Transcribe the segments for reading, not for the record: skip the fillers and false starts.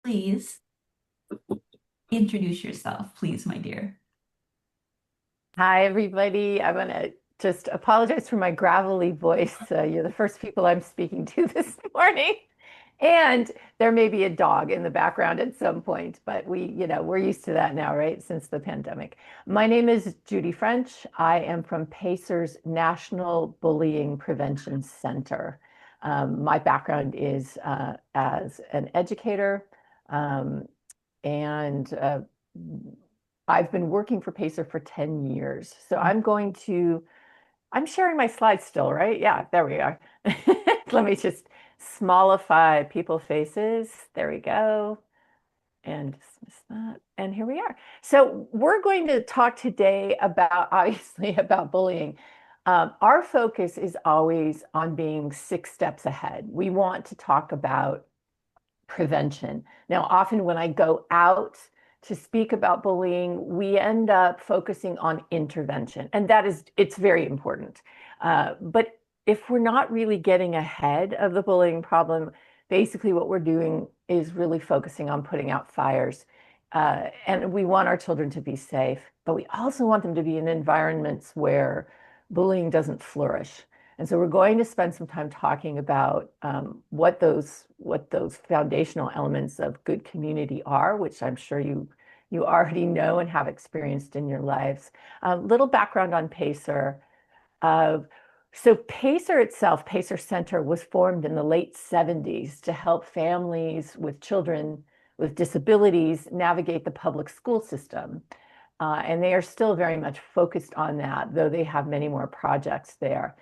Please introduce yourself, please, my dear. Hi, everybody. I want to just apologize for my gravelly voice. You're the first people I'm speaking to this morning. And there may be a dog in the background at some point, but we're used to that now, right? Since the pandemic. My name is Judy French. I am from PACER's National Bullying Prevention Center. My background is as an educator, um, and I've been working for Pacer for 10 years. So I'm sharing my slides still, right? Yeah, there we are. Let me just smallify people faces. There we go. And dismiss that. And here we are. So we're going to talk today about, obviously, about bullying. Our focus is always on being 6 steps ahead. We want to talk about prevention. Now, often when I go out to speak about bullying, we end up focusing on intervention, and it's very important. But if we're not really getting ahead of the bullying problem, basically what we're doing is really focusing on putting out fires. And we want our children to be safe, but we also want them to be in environments where bullying doesn't flourish. And so we're going to spend some time talking about what those foundational elements of good community are, which I'm sure you already know and have experienced in your lives. Little background on PACER. Uh, so PACER itself, PACER Center, was formed in the late 70s to help families with children with disabilities navigate the public school system. And they are still very much focused on that, though they have many more projects there.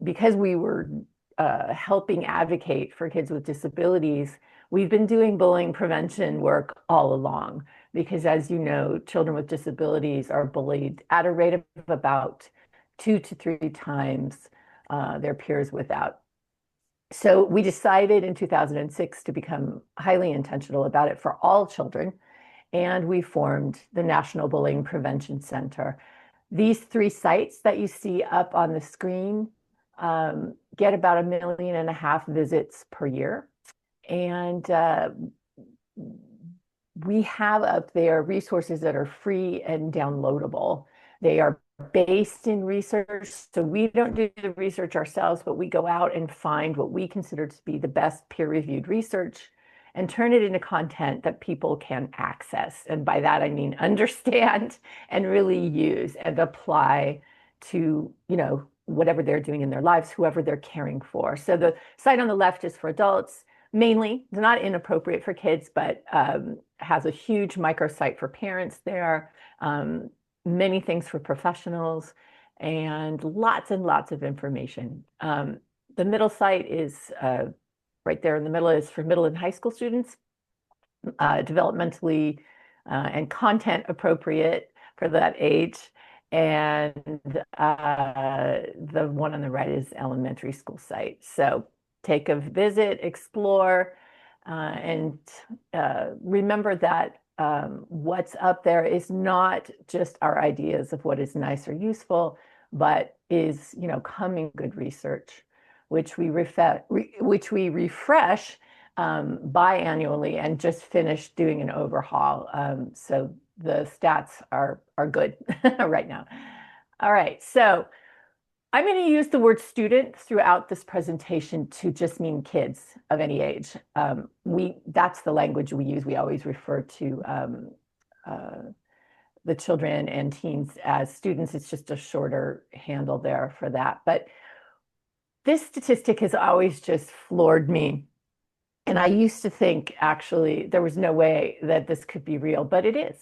Because we were helping advocate for kids with disabilities, we've been doing bullying prevention work all along. Because as you know, children with disabilities are bullied at a rate of about 2 to 3 times their peers without. So we decided in 2006 to become highly intentional about it for all children, and we formed the National Bullying Prevention Center. These 3 sites that you see up on the screen get about 1.5 million visits per year. And we have up there resources that are free and downloadable. They are based in research, so we don't do the research ourselves, but we go out and find what we consider to be the best peer-reviewed research and turn it into content that people can access. And by that, I mean understand and really use and apply to, whatever they're doing in their lives, whoever they're caring for. So the site on the left is for adults, mainly. It's not inappropriate for kids, but has a huge microsite for parents there, many things for professionals, and lots of information. The middle site is right there in the middle is for middle and high school students, developmentally and content appropriate for that age. And the one on the right is elementary school site. So take a visit, explore, and remember that what's up there is not just our ideas of what is nice or useful, but is, coming good research, which we refresh biannually and just finished doing an overhaul. So the stats are good right now. All right, so I'm going to use the word student throughout this presentation to just mean kids of any age. That's the language we use. We always refer to uh, the children and teens as students. It's just a shorter handle there for that. But this statistic has always just floored me. And I used to think actually there was no way that this could be real, but it is.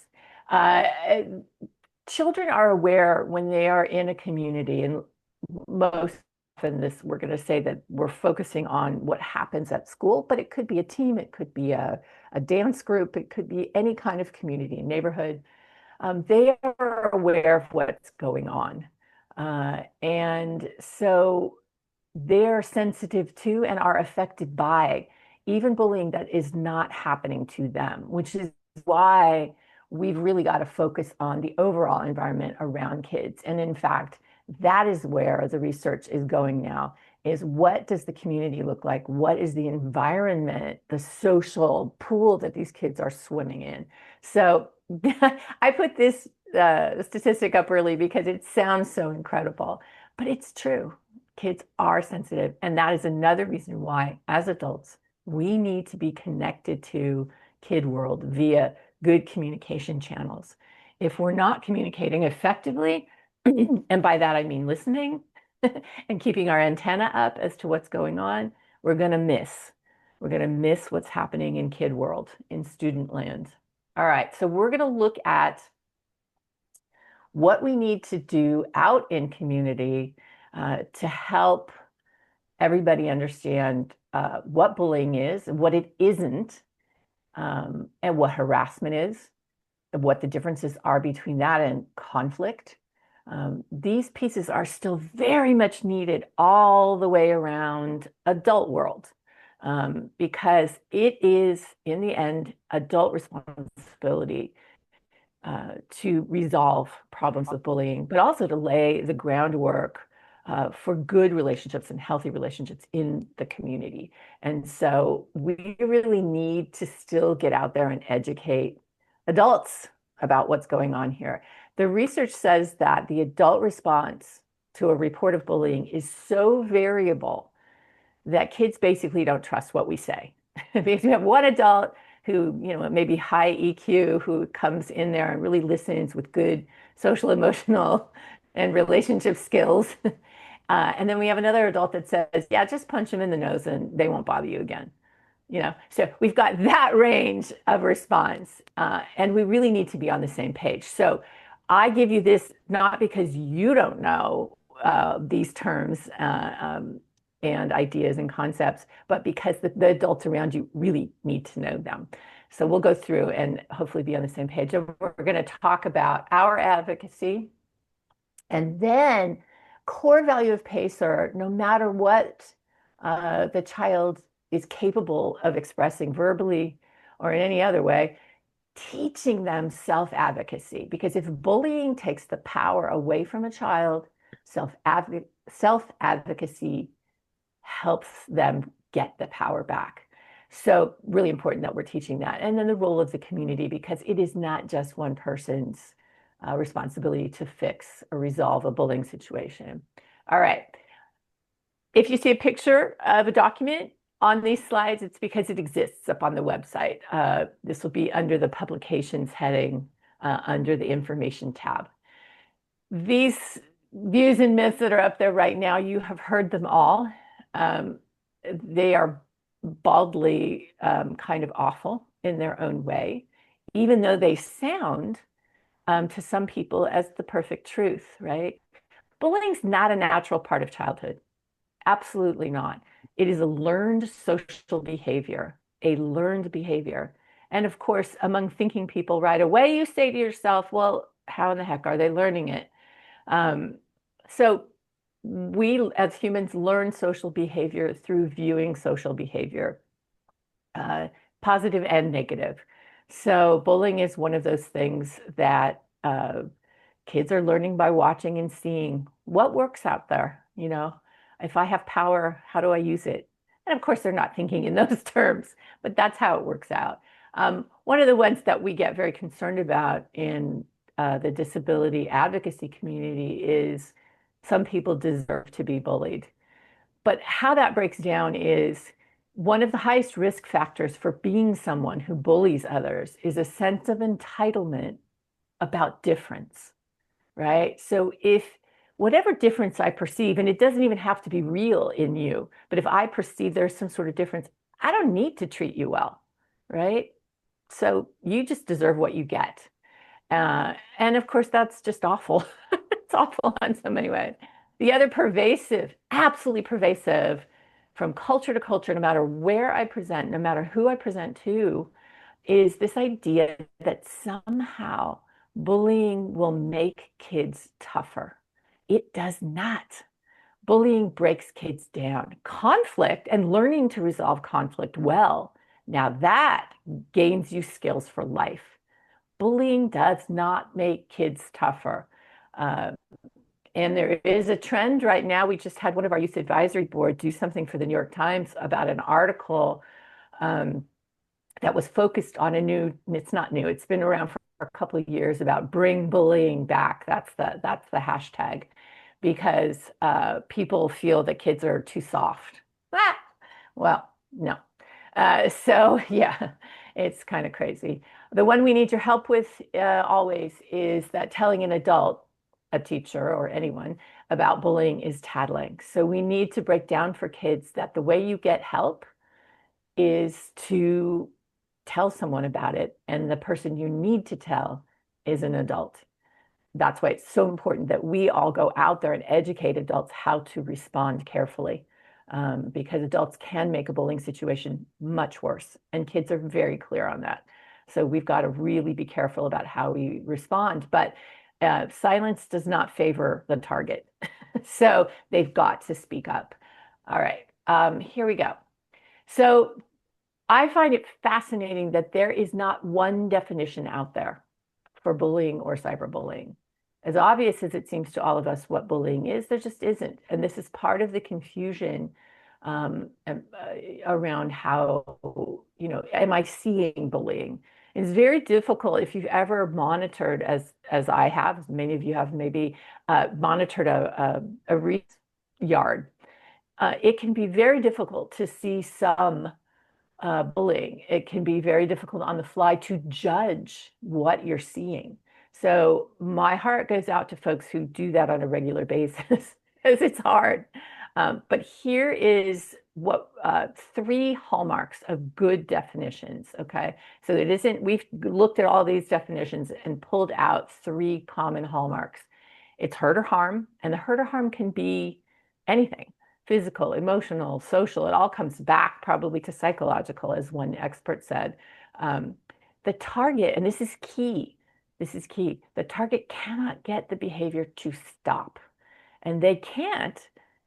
Uh, Children are aware when they are in a community, and most often this we're going to say that we're focusing on what happens at school, but it could be a team, it could be a dance group, it could be any kind of community, neighborhood. They are aware of what's going on. And so they're sensitive to and are affected by even bullying that is not happening to them, which is why we've really got to focus on the overall environment around kids. And in fact, that is where the research is going now. is what does the community look like? What is the environment, the social pool that these kids are swimming in? So I put this statistic up early because it sounds so incredible, but it's true. Kids are sensitive. And that is another reason why, as adults, we need to be connected to Kid World via good communication channels. If we're not communicating effectively, and by that I mean listening and keeping our antenna up as to what's going on, we're going to miss. We're going to miss what's happening in Kid World, in student land. All right, so we're going to look at what we need to do out in community to help everybody understand what bullying is, what it isn't, and what harassment is, and what the differences are between that and conflict. These pieces are still very much needed all the way around adult world, because it is, in the end, adult responsibility to resolve problems with bullying, but also to lay the groundwork for good relationships and healthy relationships in the community. And so we really need to still get out there and educate adults about what's going on here. The research says that the adult response to a report of bullying is so variable that kids basically don't trust what we say. Because we have one adult who, maybe high EQ, who comes in there and really listens with good social, emotional, and relationship skills. And then we have another adult that says, yeah, just punch them in the nose and they won't bother you again. So we've got that range of response, and we really need to be on the same page. So I give you this not because you don't know these terms and ideas and concepts, but because the adults around you really need to know them. So we'll go through and hopefully be on the same page. And we're going to talk about our advocacy, and then core value of PACER, no matter what the child is capable of expressing verbally or in any other way, teaching them self-advocacy. Because if bullying takes the power away from a child, self-advocacy helps them get the power back. So really important that we're teaching that. And then the role of the community, because it is not just one person's responsibility to fix or resolve a bullying situation. All right. If you see a picture of a document on these slides, it's because it exists up on the website. This will be under the publications heading, under the information tab. These views and myths that are up there right now, you have heard them all. They are baldly kind of awful in their own way, even though they sound to some people as the perfect truth, right? Bullying's not a natural part of childhood. Absolutely not. It is a learned social behavior, a learned behavior. And of course, among thinking people right away, you say to yourself, well, how in the heck are they learning it? So we as humans learn social behavior through viewing social behavior, positive and negative. So bullying is one of those things that kids are learning by watching and seeing what works out there. If I have power, how do I use it? And of course, they're not thinking in those terms, but that's how it works out. One of the ones that we get very concerned about in the disability advocacy community is some people deserve to be bullied. But how that breaks down is one of the highest risk factors for being someone who bullies others is a sense of entitlement about difference, right? So if whatever difference I perceive, and it doesn't even have to be real in you, but if I perceive there's some sort of difference, I don't need to treat you well, right? So you just deserve what you get. And of course, that's just awful. It's awful in so many ways. The other pervasive, absolutely pervasive, from culture to culture, no matter where I present, no matter who I present to, is this idea that somehow bullying will make kids tougher. It does not. Bullying breaks kids down. Conflict and learning to resolve conflict well, now that gains you skills for life. Bullying does not make kids tougher. And there is a trend right now. We just had one of our youth advisory board do something for the New York Times about an article um, that was focused on a new, it's not new, it's been around for a couple of years, about bring bullying back. That's the hashtag, because people feel that kids are too soft. Ah, well, no. So yeah, it's kind of crazy. The one we need your help with always is that telling an adult, a teacher or anyone, about bullying is tattling. So we need to break down for kids that the way you get help is to tell someone about it, and the person you need to tell is an adult. That's why it's so important that we all go out there and educate adults how to respond carefully, because adults can make a bullying situation much worse, and kids are very clear on that. So we've got to really be careful about how we respond. But silence does not favor the target. So they've got to speak up. All right, here we go. So I find it fascinating that there is not one definition out there for bullying or cyberbullying. As obvious as it seems to all of us what bullying is, there just isn't. And this is part of the confusion around how, am I seeing bullying? It's very difficult if you've ever monitored, as I have, many of you have maybe monitored a yard. It can be very difficult to see some bullying. It can be very difficult on the fly to judge what you're seeing. So my heart goes out to folks who do that on a regular basis because it's hard. But here is what 3 hallmarks of good definitions. Okay, so it isn't. We've looked at all these definitions and pulled out 3 common hallmarks. It's hurt or harm, and the hurt or harm can be anything: physical, emotional, social. It all comes back probably to psychological, as one expert said. The target, and this is key, the target cannot get the behavior to stop. And they can't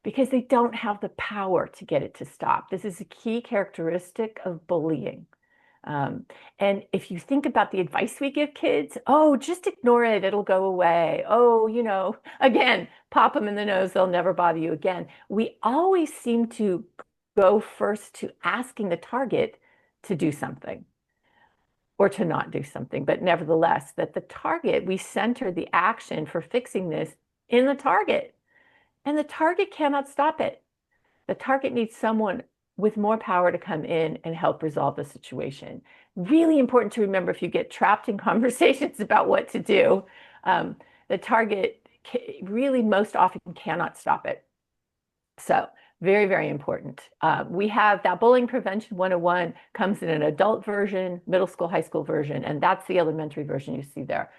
because they don't have the power to get it to stop. This is a key characteristic of bullying. And if you think about the advice we give kids, oh, just ignore it, it'll go away. Oh, again, pop them in the nose, they'll never bother you again. We always seem to go first to asking the target to do something or to not do something. But nevertheless, that the target, we center the action for fixing this in the target, and the target cannot stop it. The target needs someone with more power to come in and help resolve the situation. Really important to remember if you get trapped in conversations about what to do, the target really most often cannot stop it. So very, very important. We have that Bullying Prevention 101 comes in an adult version, middle school, high school version, and that's the elementary version you see there.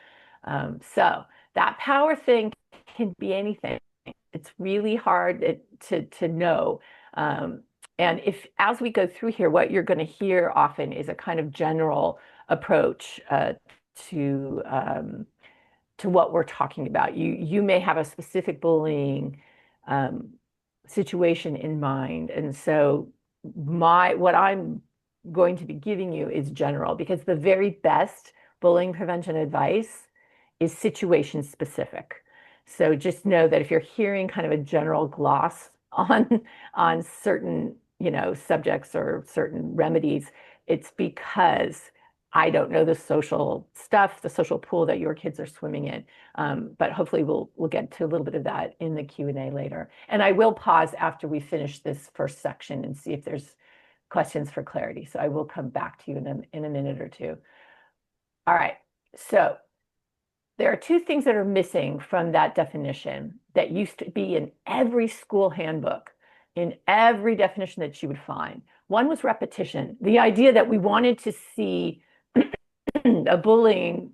So that power thing can be anything. It's really hard to know. And if, as we go through here, what you're going to hear often is a kind of general approach to what we're talking about. You may have a specific bullying situation in mind, and so what I'm going to be giving you is general, because the very best bullying prevention advice is situation specific. So just know that if you're hearing kind of a general gloss on certain subjects or certain remedies, it's because I don't know the social stuff, the social pool that your kids are swimming in. But hopefully we'll get to a little bit of that in the Q&A later. And I will pause after we finish this first section and see if there's questions for clarity. So I will come back to you in a minute or two. All right, so there are 2 things that are missing from that definition that used to be in every school handbook, in every definition that you would find. One was repetition, the idea that we wanted to see the bullying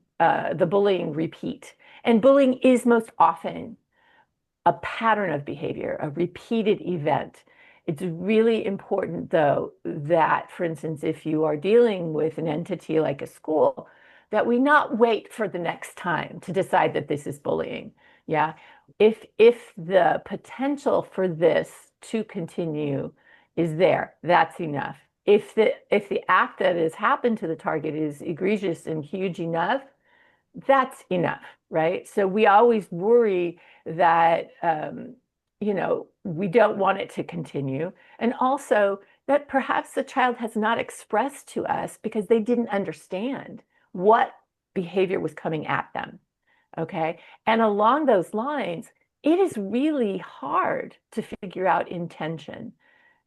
repeat. And bullying is most often a pattern of behavior, a repeated event. It's really important, though, that, for instance, if you are dealing with an entity like a school, that we not wait for the next time to decide that this is bullying. Yeah. If the potential for this to continue is there, that's enough. If the act that has happened to the target is egregious and huge enough, that's enough, right? So we always worry that, we don't want it to continue. And also that perhaps the child has not expressed to us because they didn't understand what behavior was coming at them. Okay. And along those lines, it is really hard to figure out intention,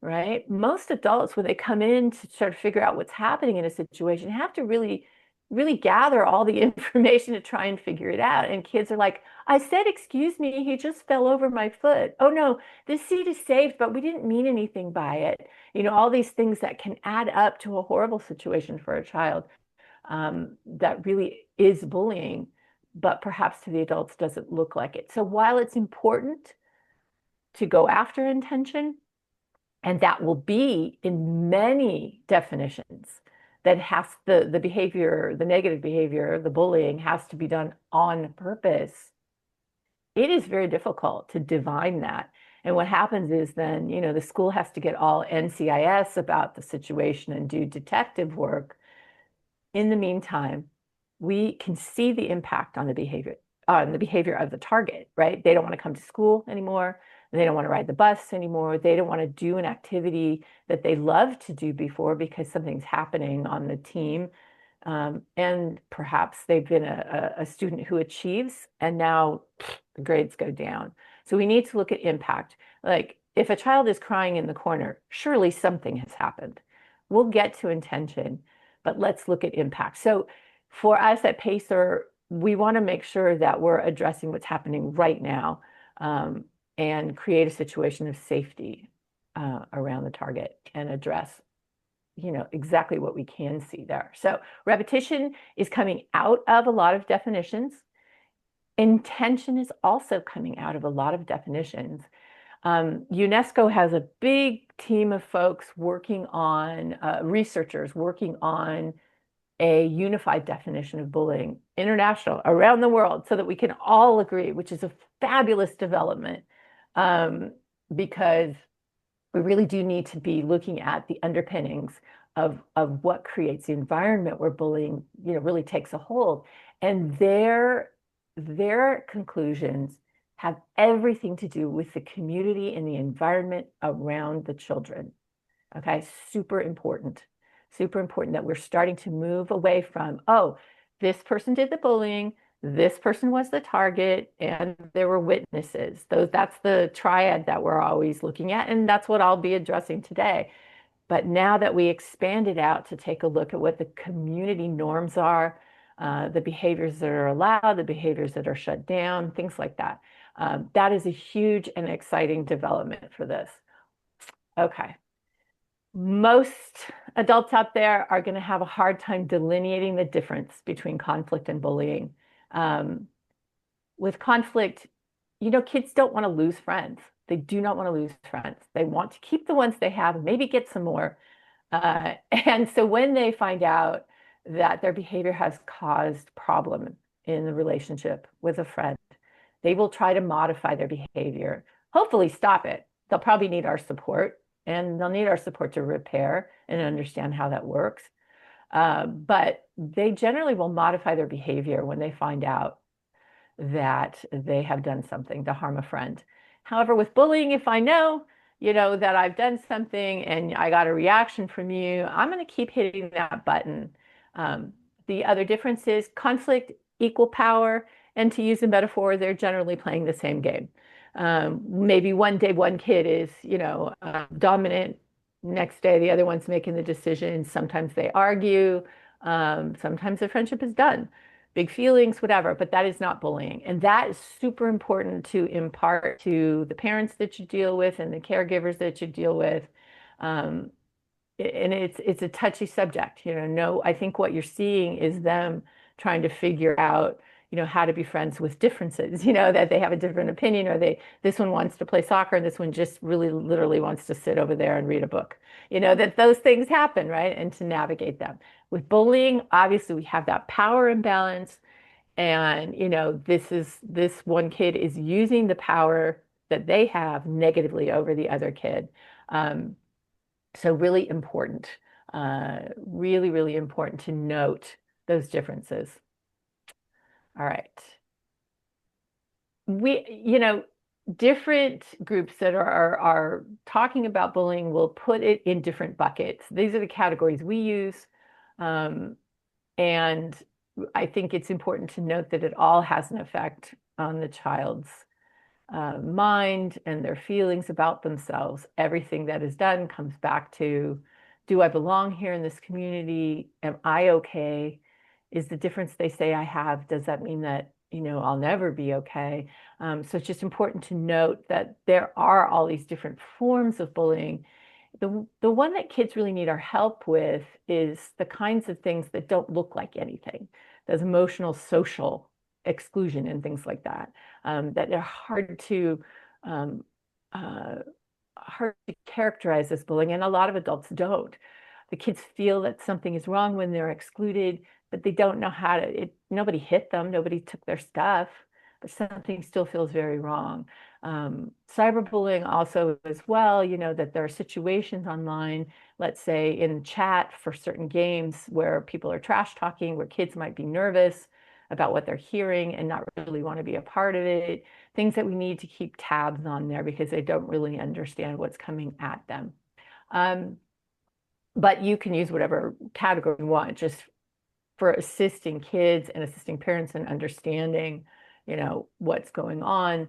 right? Most adults, when they come in to try to figure out what's happening in a situation, have to really gather all the information to try and figure it out. And kids are like, I said, excuse me, he just fell over my foot. Oh no, this seat is safe, but we didn't mean anything by it. All these things that can add up to a horrible situation for a child, that really is bullying, but perhaps to the adults doesn't look like it. So while it's important to go after intention, and that will be in many definitions, that has the behavior, the negative behavior, the bullying has to be done on purpose. It is very difficult to divine that. And what happens is then, the school has to get all NCIS about the situation and do detective work. In the meantime, we can see the impact on the behavior of the target, right? They don't want to come to school anymore. They don't want to ride the bus anymore. They don't want to do an activity that they loved to do before because something's happening on the team. And perhaps they've been a student who achieves, and now the grades go down. So we need to look at impact. Like if a child is crying in the corner, surely something has happened. We'll get to intention, but let's look at impact. So for us at Pacer, we want to make sure that we're addressing what's happening right now, and create a situation of safety around the target and address exactly what we can see there. So repetition is coming out of a lot of definitions. Intention is also coming out of a lot of definitions. UNESCO has a big team of folks working on, researchers working on a unified definition of bullying, international, around the world, so that we can all agree, which is a fabulous development, because we really do need to be looking at the underpinnings of what creates the environment where bullying, really takes a hold. And their conclusions have everything to do with the community and the environment around the children. Okay, super important. Super important that we're starting to move away from, oh, this person did the bullying, this person was the target, and there were witnesses. That's the triad that we're always looking at, and that's what I'll be addressing today. But now that we expand it out to take a look at what the community norms are, the behaviors that are allowed, the behaviors that are shut down, things like that. That is a huge and exciting development for this. Okay. Most adults out there are going to have a hard time delineating the difference between conflict and bullying. With conflict, kids don't want to lose friends. They do not want to lose friends. They want to keep the ones they have and maybe get some more. And so when they find out that their behavior has caused problem in the relationship with a friend, they will try to modify their behavior, hopefully stop it. They'll probably need our support, and they'll need our support to repair and understand how that works. But they generally will modify their behavior when they find out that they have done something to harm a friend. However, with bullying, if I know, that I've done something and I got a reaction from you, I'm going to keep hitting that button. The other difference is conflict, equal power, and to use a metaphor, they're generally playing the same game. Maybe one day one kid is, dominant. Next day, the other one's making the decision. Sometimes they argue. Sometimes the friendship is done. Big feelings, whatever, but that is not bullying. And that is super important to impart to the parents that you deal with and the caregivers that you deal with. And it's a touchy subject. No, I think what you're seeing is them trying to figure out, how to be friends with differences, that they have a different opinion, or this one wants to play soccer and this one just really literally wants to sit over there and read a book, that those things happen, right? And to navigate them. With bullying, obviously we have that power imbalance. And, this one kid is using the power that they have negatively over the other kid. So really important, really, really important to note those differences. All right. Different groups that are talking about bullying will put it in different buckets. These are the categories we use. Um, and I think it's important to note that it all has an effect on the child's mind and their feelings about themselves. Everything that is done comes back to, do I belong here in this community? Am I okay? Is the difference they say I have, does that mean that, I'll never be okay? So it's just important to note that there are all these different forms of bullying. The one that kids really need our help with is the kinds of things that don't look like anything. There's emotional, social exclusion and things like that, that are um, uh, hard to characterize as bullying, and a lot of adults don't. The kids feel that something is wrong when they're excluded, but they don't know how to. Nobody hit them, nobody took their stuff, but something still feels very wrong. Cyberbullying also as well, that there are situations online, let's say in chat for certain games where people are trash talking, where kids might be nervous about what they're hearing and not really want to be a part of it. Things that we need to keep tabs on there because they don't really understand what's coming at them. But you can use whatever category you want, just for assisting kids and assisting parents in understanding, what's going on.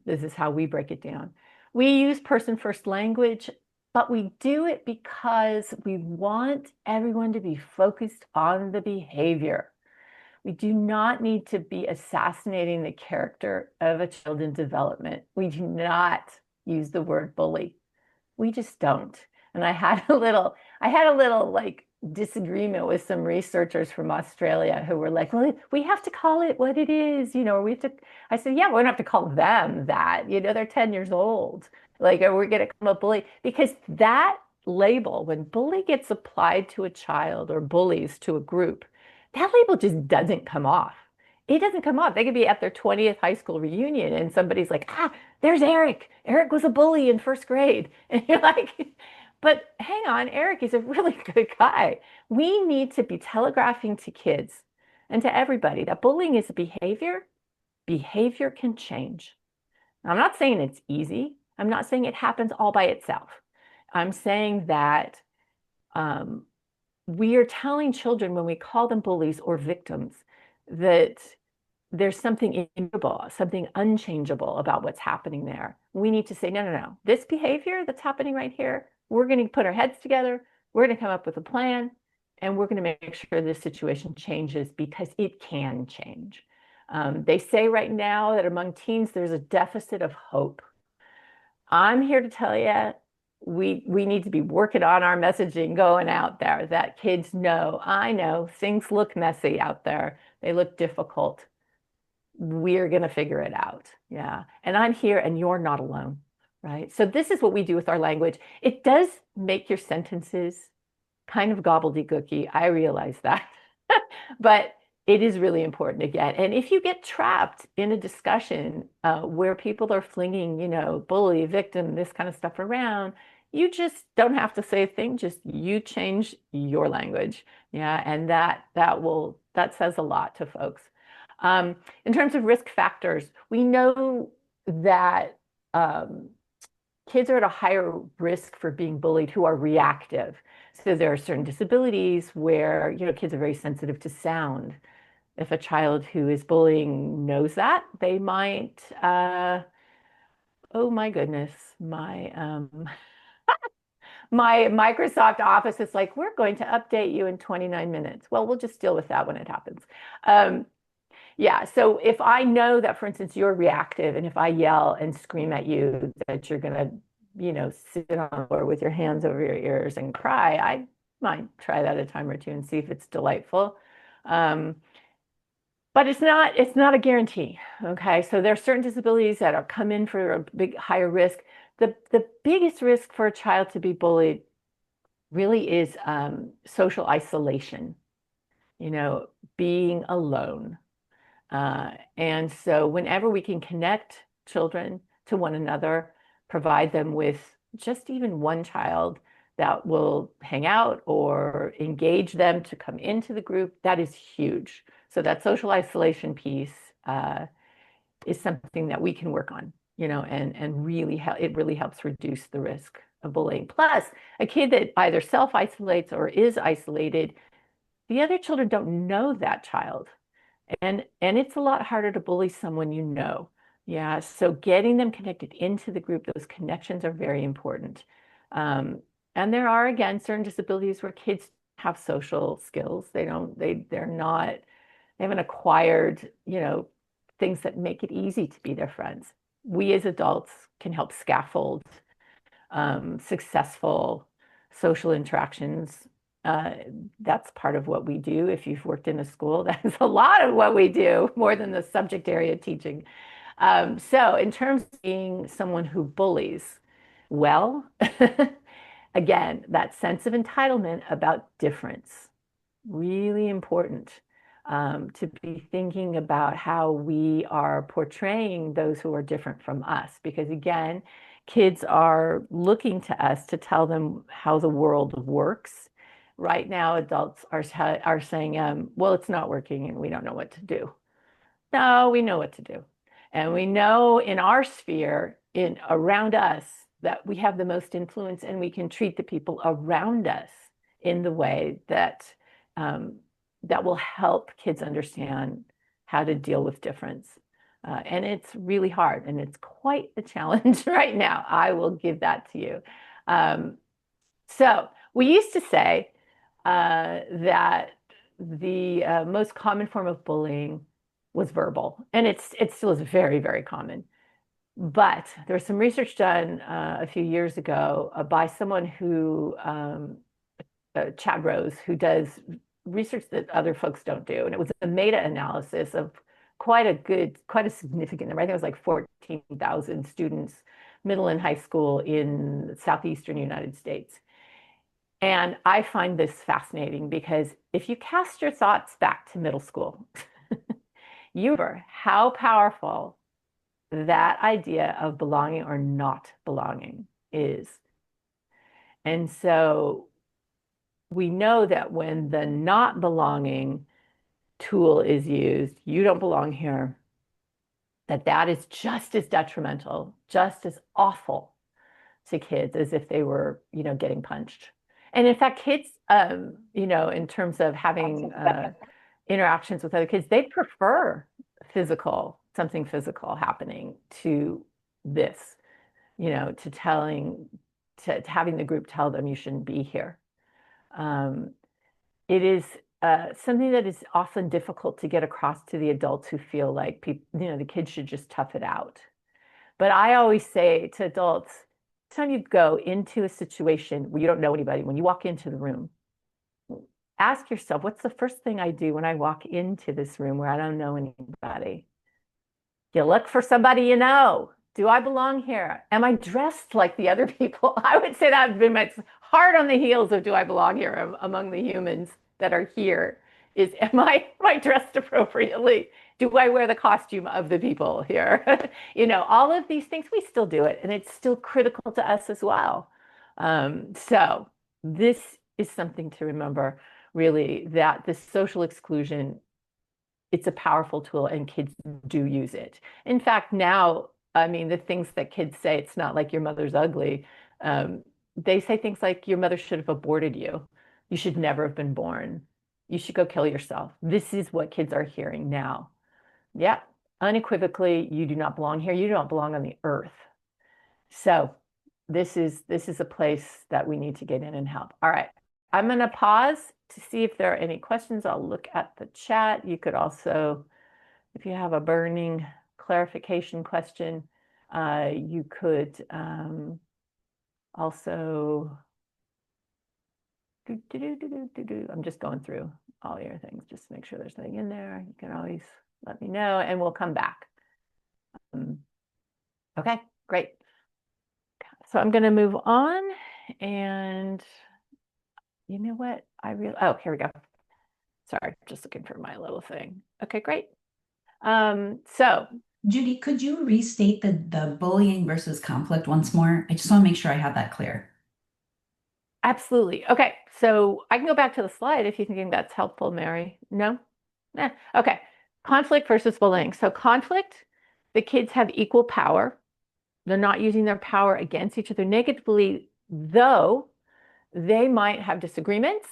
This is how we break it down. We use person first language, but we do it because we want everyone to be focused on the behavior. We do not need to be assassinating the character of a child in development. We do not use the word bully. We just don't. And I had a little like disagreement with some researchers from Australia who were like, well, we have to call it what it is, we have to, I said, yeah, we don't have to call them that, they're 10 years old. Like, are we going to come up bully? Because that label, when bully gets applied to a child or bullies to a group, that label just doesn't come off. It doesn't come off. They could be at their 20th high school reunion and somebody's like, there's Eric. Eric was a bully in first grade. And you're like, but hang on, Eric is a really good guy. We need to be telegraphing to kids and to everybody that bullying is a behavior. Behavior can change. I'm not saying it's easy. I'm not saying it happens all by itself. I'm saying that we are telling children when we call them bullies or victims that there's something immutable, something unchangeable about what's happening there. We need to say, no, no, no. This behavior that's happening right here, we're going to put our heads together. We're going to come up with a plan, and we're going to make sure this situation changes because it can change. They say right now that among teens, there's a deficit of hope. I'm here to tell you, we need to be working on our messaging going out there that kids know, I know things look messy out there. They look difficult. We're going to figure it out. Yeah. And I'm here and you're not alone. Right. So this is what we do with our language. It does make your sentences kind of gobbledygooky. I realize that. But it is really important to get. And if you get trapped in a discussion where people are flinging, bully, victim, this kind of stuff around, you just don't have to say a thing. Just you change your language. Yeah. And that says a lot to folks. In terms of risk factors, we know that kids are at a higher risk for being bullied who are reactive. So there are certain disabilities where, kids are very sensitive to sound. If a child who is bullying knows that, they might, oh my goodness, my Microsoft Office is like, we're going to update you in 29 minutes. Well, we'll just deal with that when it happens. Yeah, so if I know that, for instance, you're reactive, and if I yell and scream at you that you're going to, sit on the floor with your hands over your ears and cry, I might try that a time or two and see if it's delightful. But it's not a guarantee. Okay, so there are certain disabilities that are come in for a big higher risk. The biggest risk for a child to be bullied really is social isolation, being alone. And so whenever we can connect children to one another, provide them with just even one child that will hang out or engage them to come into the group, that is huge. So that social isolation piece is something that we can work on, and really it really helps reduce the risk of bullying. Plus, a kid that either self-isolates or is isolated, the other children don't know that child. And it's a lot harder to bully someone you know. Yeah, so getting them connected into the group, those connections are very important. Um, and there are, again, certain disabilities where kids have social skills. They're not, they haven't acquired, things that make it easy to be their friends. We as adults can help scaffold successful social interactions. Uh, that's part of what we do. If you've worked in a school, that's a lot of what we do, more than the subject area teaching. So in terms of being someone who bullies, well, again, that sense of entitlement about difference, really important, to be thinking about how we are portraying those who are different from us. Because again, kids are looking to us to tell them how the world works. Right now, adults are saying, well, it's not working and we don't know what to do. No, we know what to do. And we know in our sphere, in around us, that we have the most influence and we can treat the people around us in the way that that will help kids understand how to deal with difference. And it's really hard and it's quite a challenge right now. I will give that to you. So we used to say that the most common form of bullying was verbal, and it still is very, very common. But there was some research done a few years ago by someone who, Chad Rose, who does research that other folks don't do. And it was a meta-analysis of quite a significant number. I think it was like 14,000 students, middle and high school in southeastern United States. And I find this fascinating because if you cast your thoughts back to middle school, you remember how powerful that idea of belonging or not belonging is. And so we know that when the not belonging tool is used, you don't belong here, that is just as detrimental, just as awful to kids as if they were, getting punched. And in fact, kids, in terms of having interactions with other kids, they prefer something physical happening to this, to having the group tell them you shouldn't be here. It is something that is often difficult to get across to the adults who feel like the kids should just tough it out. But I always say to adults, next time you go into a situation where you don't know anybody, when you walk into the room, ask yourself, what's the first thing I do when I walk into this room where I don't know anybody? You look for somebody you know. Do I belong here? Am I dressed like the other people? I would say that would be my hard on the heels of do I belong here among the humans that are here is am I dressed appropriately? Do I wear the costume of the people here? All of these things, we still do it, and it's still critical to us as well. So this is something to remember, really, that this social exclusion, it's a powerful tool and kids do use it. In fact, now, I mean, the things that kids say, it's not like your mother's ugly. They say things like your mother should have aborted you. You should never have been born. You should go kill yourself. This is what kids are hearing now. Yeah, unequivocally, you do not belong here. You do not belong on the earth. So this is a place that we need to get in and help. All right, I'm going to pause to see if there are any questions. I'll look at the chat. You could also, if you have a burning clarification question, you could also, I'm just going through all your things just to make sure there's nothing in there. You can always let me know and we'll come back. Okay, great. So I'm going to move on, and you know what? Oh, here we go. Sorry, just looking for my little thing. Okay, great. So Judy, could you restate the bullying versus conflict once more? I just want to make sure I have that clear. absolutely. Okay, so I can go back to the slide if you think that's helpful, Mary. No? Okay. Conflict versus bullying. So conflict, the kids have equal power. They're not using their power against each other negatively, though they might have disagreements.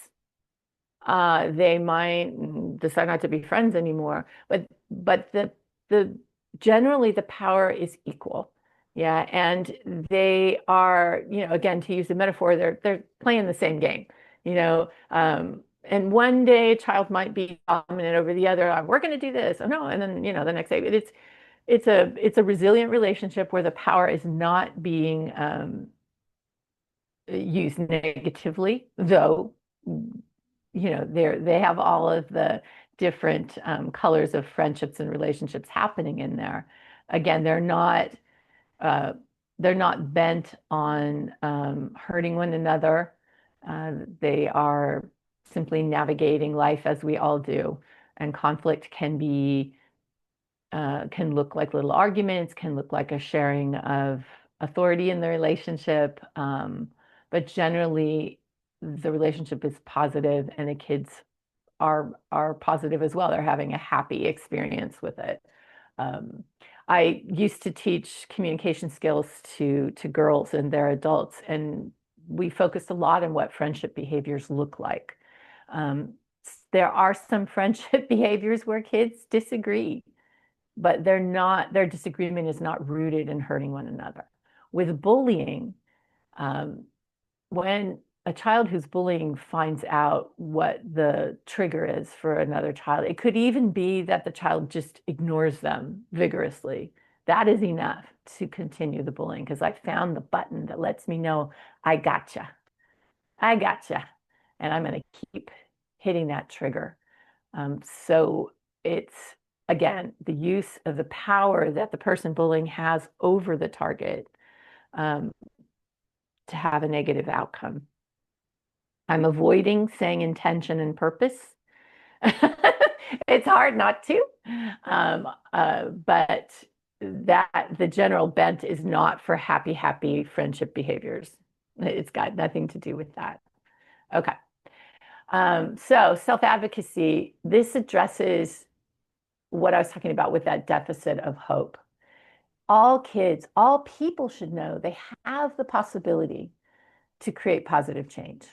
They might decide not to be friends anymore, but the generally the power is equal. Yeah, and they are, again, to use the metaphor, they're playing the same game, you know. And one day a child might be dominant over the other. We're going to do this. Oh no, and then the next day it's a resilient relationship where the power is not being used negatively, though they have all of the different colors of friendships and relationships happening in there. Again, uh, they're not bent on hurting one another. They are simply navigating life as we all do, and conflict can look like little arguments, can look like a sharing of authority in the relationship. But generally, the relationship is positive, and the kids are positive as well. They're having a happy experience with it. Um, I used to teach communication skills to girls and their adults, and we focused a lot on what friendship behaviors look like. Um, there are some friendship behaviors where kids disagree, but their disagreement is not rooted in hurting one another. With bullying, um, when a child who's bullying finds out what the trigger is for another child, it could even be that the child just ignores them vigorously. That is enough to continue the bullying because I found the button that lets me know I gotcha. I gotcha. And I'm going to keep hitting that trigger. So it's, again, the use of the power that the person bullying has over the target um, to have a negative outcome. I'm avoiding saying intention and purpose. It's hard not to, but that the general bent is not for happy friendship behaviors. It's got nothing to do with that. Okay. So self-advocacy, this addresses what I was talking about with that deficit of hope. All kids, all people should know they have the possibility to create positive change,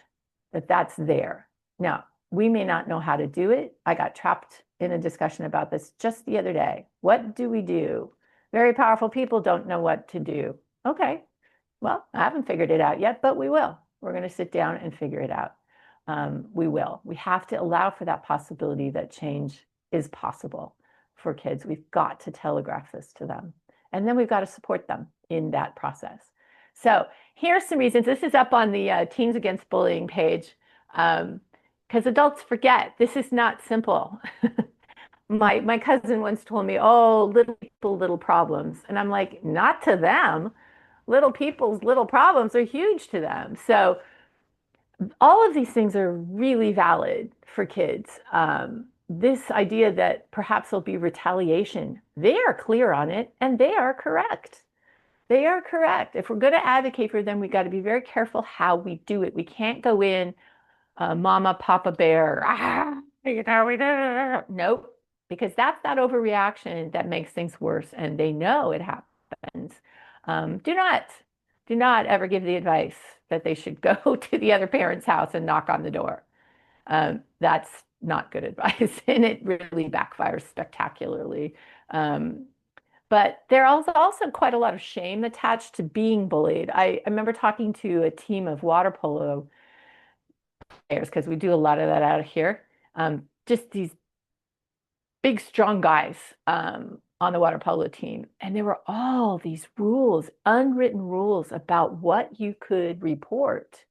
that's there. Now, we may not know how to do it. I got trapped in a discussion about this just the other day. What do we do? Very powerful people don't know what to do. Okay, well, I haven't figured it out yet, but we will. We're going to sit down and figure it out. We will. We have to allow for that possibility that change is possible for kids. We've got to telegraph this to them. And then we've got to support them in that process. So here's some reasons. This is up on the Teens Against Bullying page because adults forget this is not simple. My cousin once told me, oh, little people, little problems. And I'm like, not to them. Little people's little problems are huge to them. So all of these things are really valid for kids. This idea that perhaps there'll be retaliation, they are clear on it and they are correct. They are correct. If we're going to advocate for them, we got to be very careful how we do it. We can't go in, mama, papa bear, we do. Nope, because that's that overreaction that makes things worse, and they know it happens. Do not ever give the advice that they should go to the other parent's house and knock on the door. That's not good advice, and it really backfires spectacularly. But there's also quite a lot of shame attached to being bullied. I remember talking to a team of water polo players because we do a lot of that out here. Just these big, strong guys on the water polo team. And there were all these rules, unwritten rules about what you could report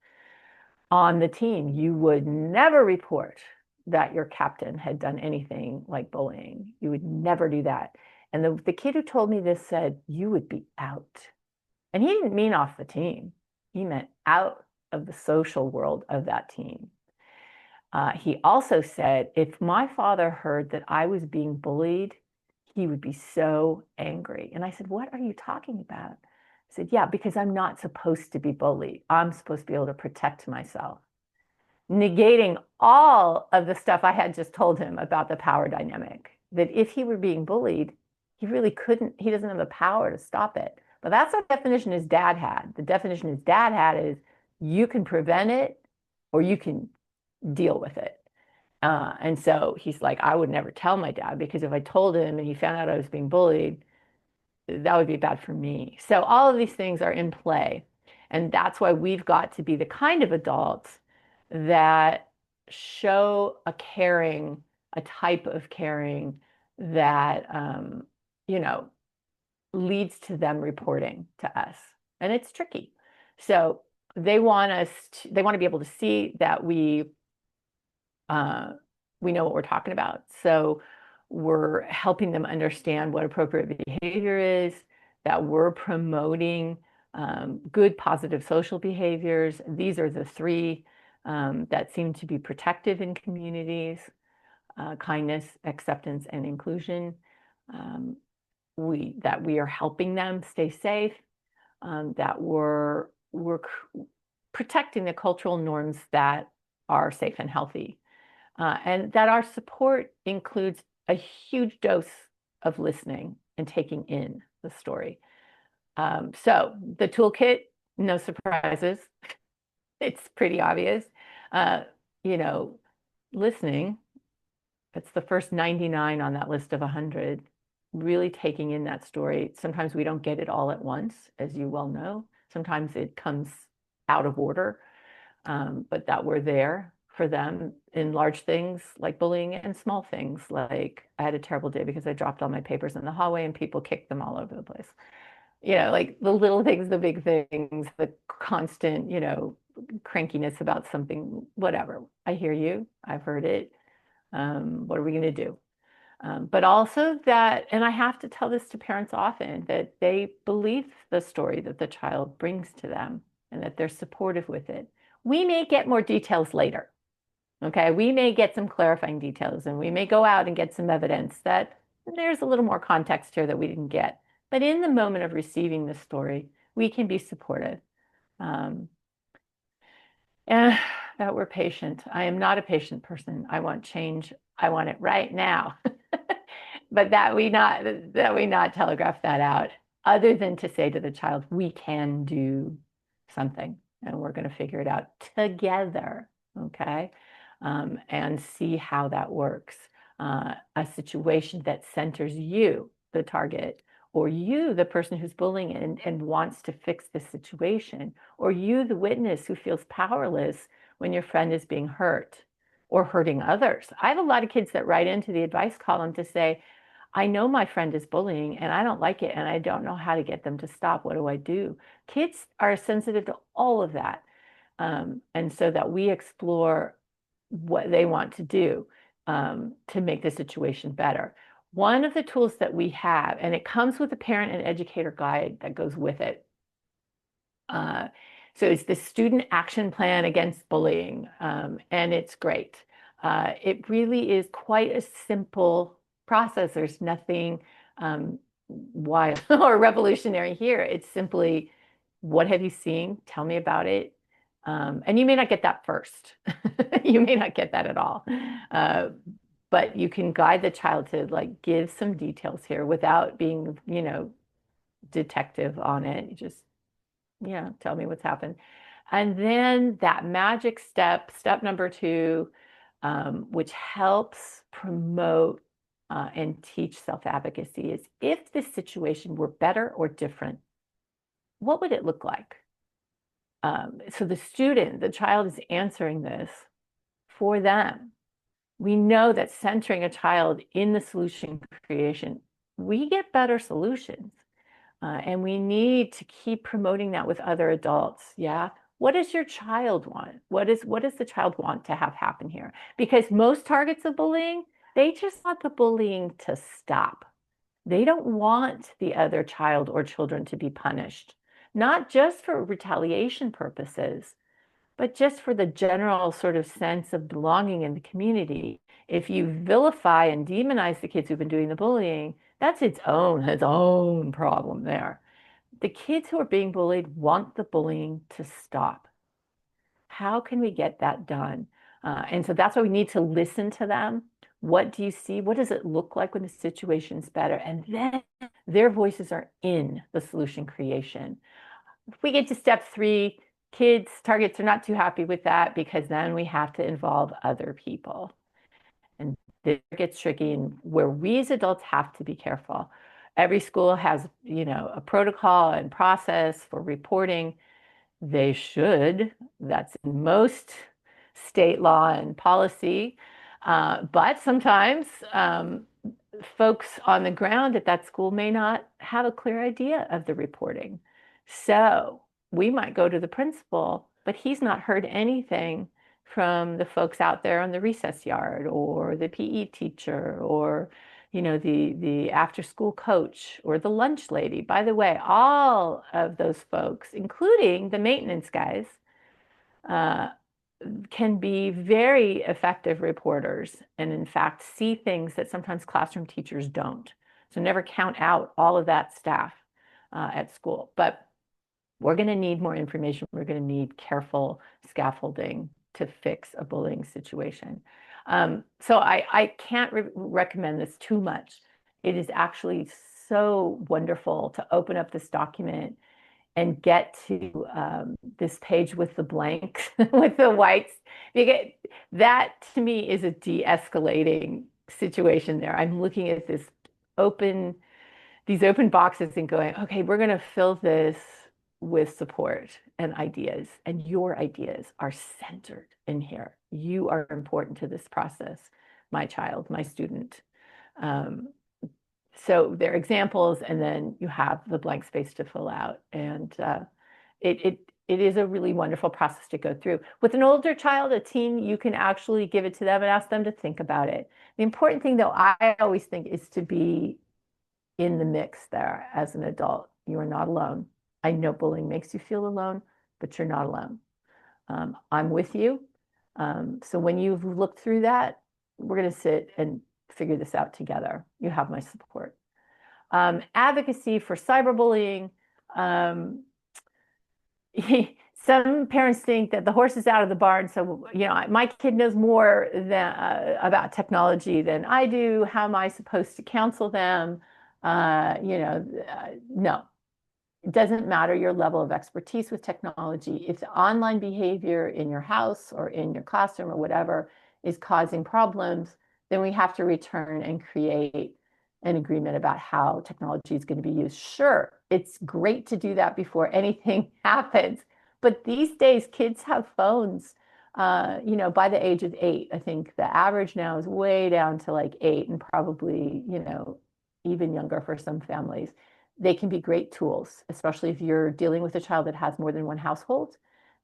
on the team. You would never report that your captain had done anything like bullying. You would never do that. And the kid who told me this said, you would be out. And he didn't mean off the team. He meant out of the social world of that team. He also said, if my father heard that I was being bullied, he would be so angry. And I said, what are you talking about? I said, yeah, because I'm not supposed to be bullied. I'm supposed to be able to protect myself. negating all of the stuff I had just told him about the power dynamic. That if he were being bullied, he really couldn't, he doesn't have the power to stop it. But that's the definition his dad had. The definition his dad had is you can prevent it or you can deal with it. And so he's like, I would never tell my dad because if I told him and he found out I was being bullied, that would be bad for me. So all of these things are in play. And that's why we've got to be the kind of adults that show a type of caring that, you know, leads to them reporting to us. And it's tricky. So they want to be able to see that we know what we're talking about. So we're helping them understand what appropriate behavior is, that we're promoting good, positive social behaviors. These are the three that seem to be protective in communities: kindness, acceptance, and inclusion. That we are helping them stay safe, that we're protecting the cultural norms that are safe and healthy. And that our support includes a huge dose of listening and taking in the story. So the toolkit, no surprises. It's pretty obvious. You know, listening, it's the first 99 on that list of 100, really taking in that story. Sometimes we don't get it all at once, as you well know. Sometimes it comes out of order, but that we're there for them in large things like bullying and small things like I had a terrible day because I dropped all my papers in the hallway and people kicked them all over the place. You know, like the little things, the big things, the constant, you know, crankiness about something, whatever. I hear you. I've heard it. What are we going to do? But also that, and I have to tell this to parents often, that they believe the story that the child brings to them and that they're supportive with it. We may get more details later. Okay, we may get some clarifying details and we may go out and get some evidence that there's a little more context here that we didn't get. But in the moment of receiving the story, we can be supportive. And that we're patient. I am not a patient person. I want change. I want it right now. But that we not telegraph that out, other than to say to the child, we can do something and we're going to figure it out together. Okay. And see how that works. A situation that centers you, the target, or you, the person who's bullying and wants to fix the situation, or you, the witness who feels powerless when your friend is being hurt or hurting others. I have a lot of kids that write into the advice column to say, I know my friend is bullying and I don't like it and I don't know how to get them to stop. What do I do? Kids are sensitive to all of that. And so that we explore what they want to do to make the situation better. One of the tools that we have, and it comes with a parent and educator guide that goes with it. So it's the Student Action Plan Against Bullying, and it's great. It really is quite a simple process. There's nothing wild or revolutionary here. It's simply, what have you seen? Tell me about it. And you may not get that first. You may not get that at all. But you can guide the child to like give some details here without being, you know, detective on it. You just, yeah, tell me what's happened. And then that magic step, step number 2, which helps promote and teach self-advocacy, is if this situation were better or different, what would it look like? So the child is answering this for them. We know that centering a child in the solution creation, we get better solutions. And we need to keep promoting that with other adults. Yeah. What does your child want? What does the child want to have happen here? Because most targets of bullying, they just want the bullying to stop. They don't want the other child or children to be punished, not just for retaliation purposes, but just for the general sort of sense of belonging in the community. If you vilify and demonize the kids who've been doing the bullying, that's its own problem there. The kids who are being bullied want the bullying to stop. How can we get that done? And so that's why we need to listen to them. What do you see? What does it look like when the situation's better? And then their voices are in the solution creation. If we get to step 3, kids, targets are not too happy with that because then we have to involve other people. And this gets tricky and where we as adults have to be careful. Every school has, a protocol and process for reporting. They should. That's in most state law and policy. But sometimes folks on the ground at that school may not have a clear idea of the reporting. So we might go to the principal, but he's not heard anything from the folks out there on the recess yard or the PE teacher or the after school coach or the lunch lady. By the way, all of those folks, including the maintenance guys, uh, can be very effective reporters and in fact see things that sometimes classroom teachers don't. So never count out all of that staff at school. But we're going to need more information. We're going to need careful scaffolding to fix a bullying situation. So I can't recommend this too much. It is actually so wonderful to open up this document and get to this page with the blanks, with the whites. Because that to me is a de-escalating situation there. I'm looking at these open boxes and going, okay, we're going to fill this with support and ideas, and your ideas are centered in here. You are important to this process, my child, my student. So they're examples, and then you have the blank space to fill out. And it is a really wonderful process to go through. With an older child, a teen, you can actually give it to them and ask them to think about it. The important thing, though, I always think is to be in the mix there as an adult. You are not alone. I know bullying makes you feel alone, but you're not alone. I'm with you. So when you've looked through that, we're going to sit and figure this out together. You have my support. Advocacy for cyberbullying. Some parents think that the horse is out of the barn. So, my kid knows more about technology than I do. How am I supposed to counsel them? No, it doesn't matter your level of expertise with technology. If the online behavior in your house or in your classroom or whatever is causing problems, then we have to return and create an agreement about how technology is going to be used. Sure, it's great to do that before anything happens. But these days, kids have phones, by the age of 8. I think the average now is way down to like 8 and probably, even younger for some families. They can be great tools, especially if you're dealing with a child that has more than one household.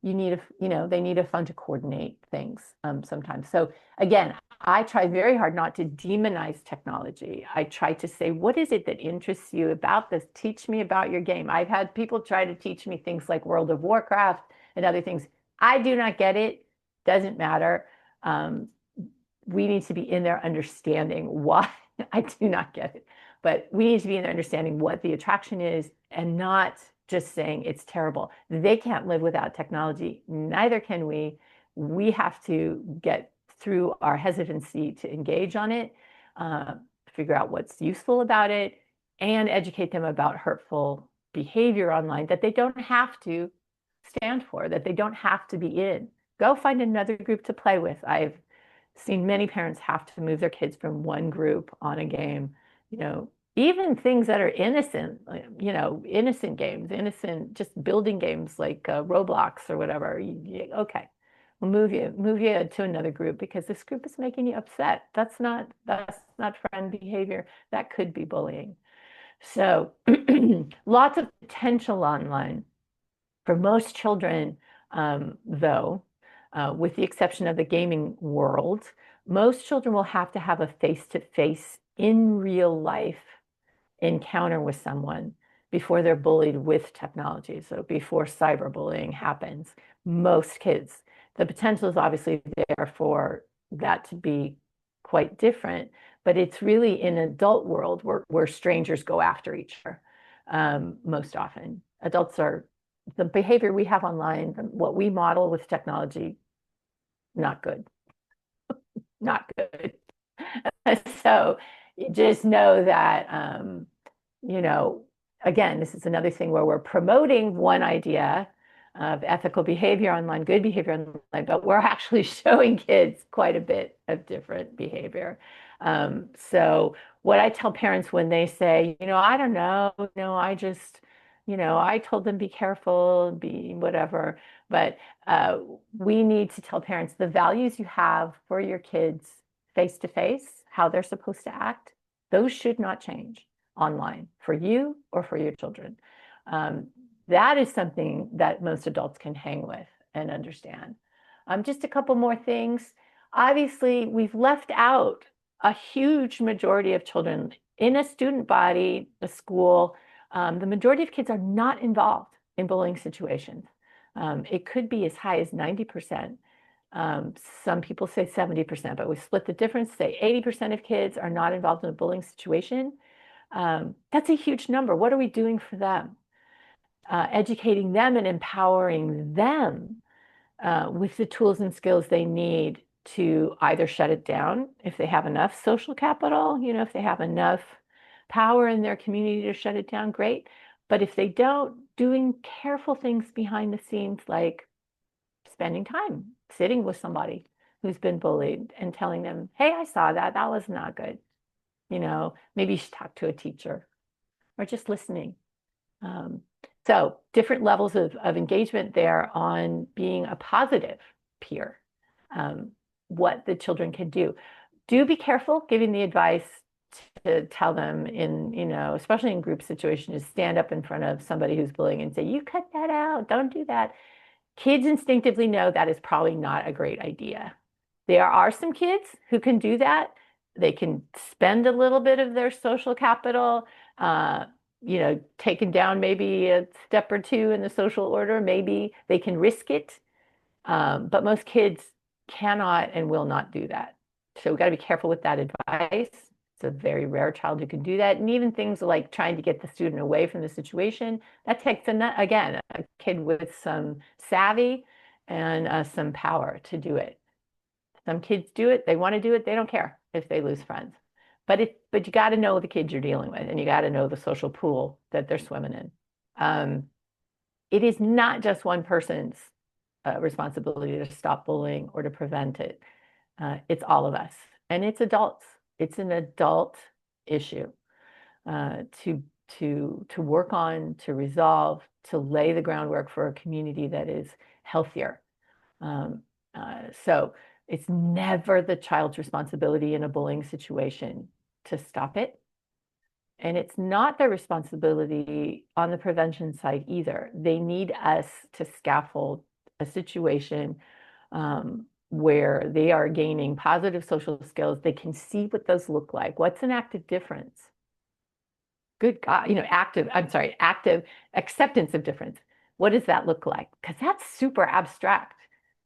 They need a phone to coordinate things sometimes. So again, I try very hard not to demonize technology. I try to say, what is it that interests you about this? Teach me about your game. I've had people try to teach me things like World of Warcraft and other things. I do not get it. Doesn't matter. We need to be in there understanding why. I do not get it. But we need to be in there understanding what the attraction is and not just saying it's terrible. They can't live without technology. Neither can we. We have to get through our hesitancy to engage on it, figure out what's useful about it, and educate them about hurtful behavior online that they don't have to stand for, that they don't have to be in. Go find another group to play with. I've seen many parents have to move their kids from one group on a game, even things that are innocent, innocent games, innocent just building games like Roblox or whatever. Okay, we'll move you to another group because this group is making you upset. That's not friend behavior. That could be bullying. So lots of potential online. For most children, though, with the exception of the gaming world, most children will have to have a face-to-face in real life encounter with someone before they're bullied with technology. So before cyberbullying happens, most kids, the potential is obviously there for that to be quite different, but it's really in an adult world where strangers go after each other most often. The behavior we have online, what we model with technology, not good. not good. So you just know that, you know, again, this is another thing where we're promoting one idea of ethical behavior online, good behavior online, but we're actually showing kids quite a bit of different behavior. So what I tell parents when they say, I don't know, I just, I told them be careful, be whatever, but we need to tell parents the values you have for your kids face to face, how they're supposed to act, those should not change online for you or for your children. That is something that most adults can hang with and understand. Just a couple more things. Obviously, we've left out a huge majority of children in a student body, a school. The majority of kids are not involved in bullying situations. It could be as high as 90%. Some people say 70%, but we split the difference, say 80% of kids are not involved in a bullying situation. That's a huge number. What are we doing for them? Educating them and empowering them with the tools and skills they need to either shut it down if they have enough social capital, if they have enough power in their community to shut it down, great. But if they don't, doing careful things behind the scenes like spending time sitting with somebody who's been bullied and telling them, hey, I saw that. That was not good. Maybe you should talk to a teacher or just listening. So different levels of engagement there on being a positive peer, what the children can do. Do be careful giving the advice to tell them especially in group situations, stand up in front of somebody who's bullying and say, you cut that out, don't do that. Kids instinctively know that is probably not a great idea. There are some kids who can do that. They can spend a little bit of their social capital, taken down maybe a step or two in the social order. Maybe they can risk it. But most kids cannot and will not do that. So we've got to be careful with that advice. It's a very rare child who can do that. And even things like trying to get the student away from the situation, that takes, again, a kid with some savvy and some power to do it. Some kids do it. They want to do it. They don't care if they lose friends. But you got to know the kids you're dealing with, and you got to know the social pool that they're swimming in. It is not just one person's responsibility to stop bullying or to prevent it. It's all of us, and it's adults. It's an adult issue to work on, to resolve, to lay the groundwork for a community that is healthier. So it's never the child's responsibility in a bullying situation to stop it. And it's not their responsibility on the prevention side either. They need us to scaffold a situation where they are gaining positive social skills. They can see what those look like. What's an active difference? Good God, active acceptance of difference. What does that look like? Because that's super abstract.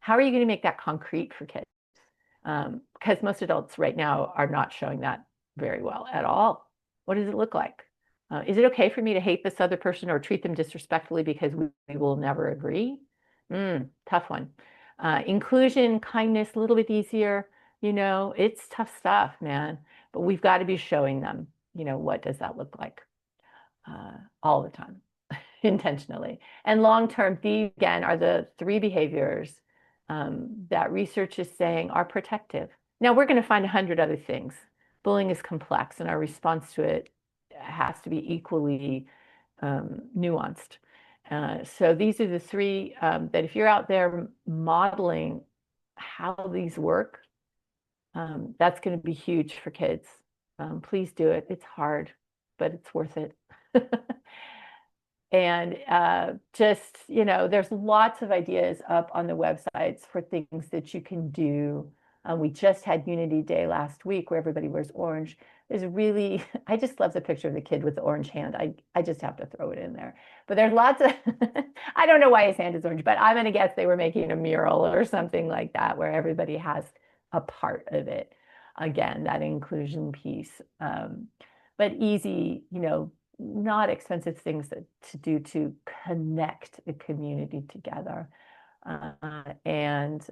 How are you going to make that concrete for kids? Because most adults right now are not showing that very well at all. What does it look like? Is it okay for me to hate this other person or treat them disrespectfully because we will never agree? Tough one. Inclusion, kindness, a little bit easier. It's tough stuff, man. But we've got to be showing them, what does that look like all the time, intentionally. And long-term, these, again, are the 3 behaviors that research is saying are protective. Now, we're going to find 100 other things. Bullying is complex, and our response to it has to be equally nuanced. So these are the 3 that if you're out there modeling how these work, that's going to be huge for kids. Please do it. It's hard, but it's worth it. And just, there's lots of ideas up on the websites for things that you can do. We just had Unity Day last week where everybody wears orange. There's really, I just love the picture of the kid with the orange hand. I just have to throw it in there. But there's lots of, I don't know why his hand is orange, but I'm going to guess they were making a mural or something like that where everybody has a part of it. Again, that inclusion piece. But easy, not expensive things to do to connect the community together. And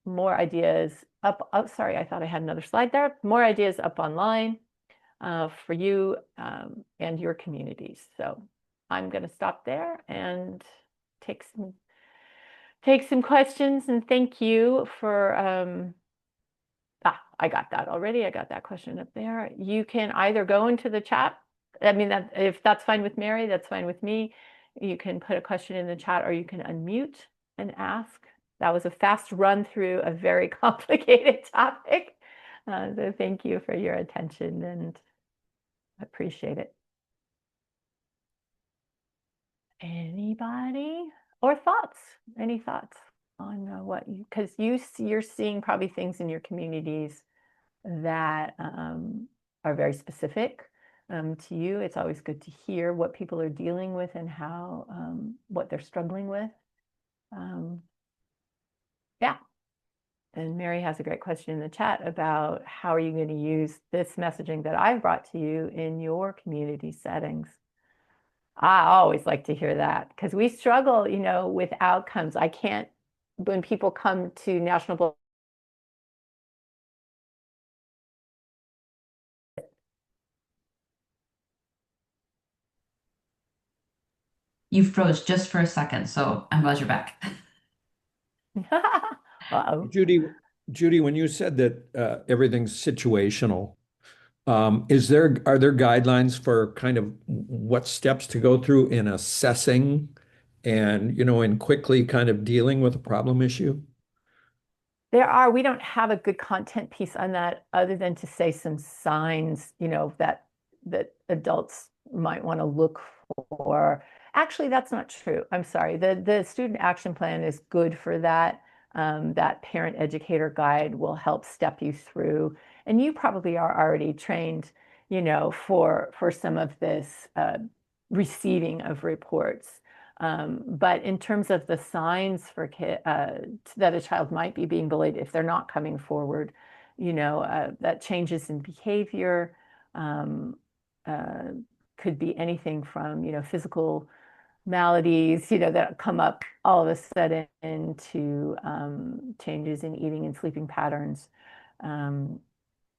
more ideas up. Oh, sorry, I thought I had another slide there. More ideas up online for you and your communities. So I'm going to stop there and take some questions. And thank you for I got that already. I got that question up there. You can either go into the chat. I mean, that if that's fine with Mary, that's fine with me. You can put a question in the chat, or you can unmute and ask. That was a fast run through a very complicated topic. So thank you for your attention and appreciate it. Anybody or thoughts? Any thoughts on what you, because you're seeing probably things in your communities that are very specific to you. It's always good to hear what people are dealing with and how what they're struggling with. Yeah. And Mary has a great question in the chat about how are you going to use this messaging that I've brought to you in your community settings. I always like to hear that because we struggle, with outcomes. I can't, when people come to National You froze just for a second, so I'm glad you're back. Uh-oh. Judy, when you said that everything's situational, are there guidelines for kind of what steps to go through in assessing and, in quickly kind of dealing with a problem issue? We don't have a good content piece on that other than to say some signs, that adults might want to look for. Actually, that's not true. I'm sorry. The student action plan is good for that. That parent educator guide will help step you through. And you probably are already trained, for some of this receiving of reports. But in terms of the signs for that a child might be being bullied if they're not coming forward, that changes in behavior could be anything from, physical maladies, that come up all of a sudden to changes in eating and sleeping patterns. And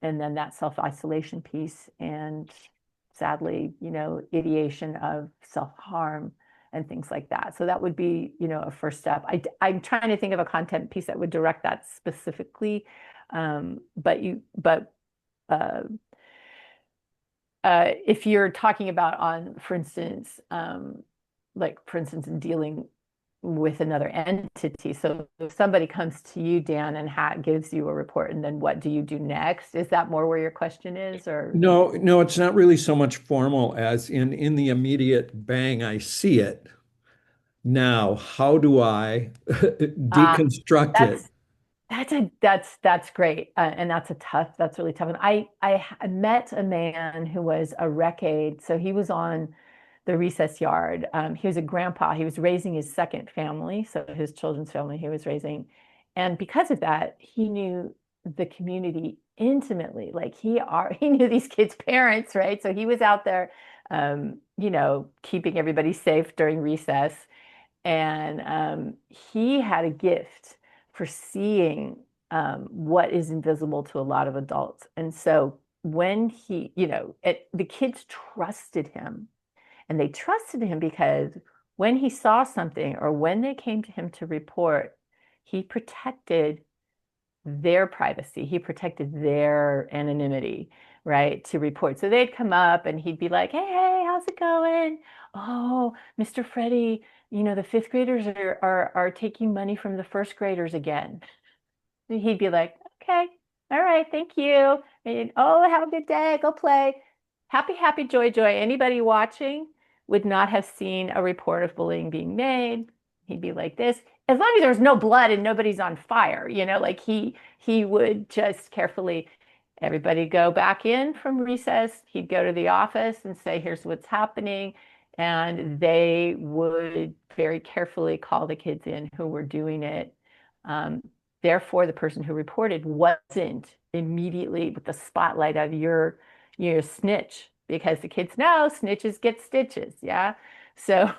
then that self-isolation piece and sadly, ideation of self-harm and things like that. So that would be, a first step. I'm trying to think of a content piece that would direct that specifically. But if you're talking about for instance, in dealing with another entity. So if somebody comes to you, Dan, and gives you a report, and then what do you do next? Is that more where your question is, or? No, it's not really so much formal as in the immediate bang, I see it. Now, how do I deconstruct it? That's great. And that's really tough. And I met a man who was a rec aide. So he was on the recess yard. He was a grandpa. He was raising his second family. So his children's family he was raising. And because of that, he knew the community intimately. Like he knew these kids' parents, right? So he was out there, keeping everybody safe during recess. And he had a gift for seeing what is invisible to a lot of adults. And so when the kids trusted him, and they trusted him because when he saw something or when they came to him to report, he protected their privacy. He protected their anonymity, right, to report. So they'd come up and he'd be like, hey, how's it going? Oh, Mr. Freddie, the fifth graders are taking money from the first graders again. And he'd be like, okay, all right, thank you. And, oh, have a good day, go play. Happy, happy, joy, joy. Anybody watching would not have seen a report of bullying being made. He'd be like this. As long as there's no blood and nobody's on fire, like he would just carefully, everybody go back in from recess. He'd go to the office and say, here's what's happening. And they would very carefully call the kids in who were doing it. Therefore, the person who reported wasn't immediately with the spotlight of your snitch, because the kids know snitches get stitches. Yeah. So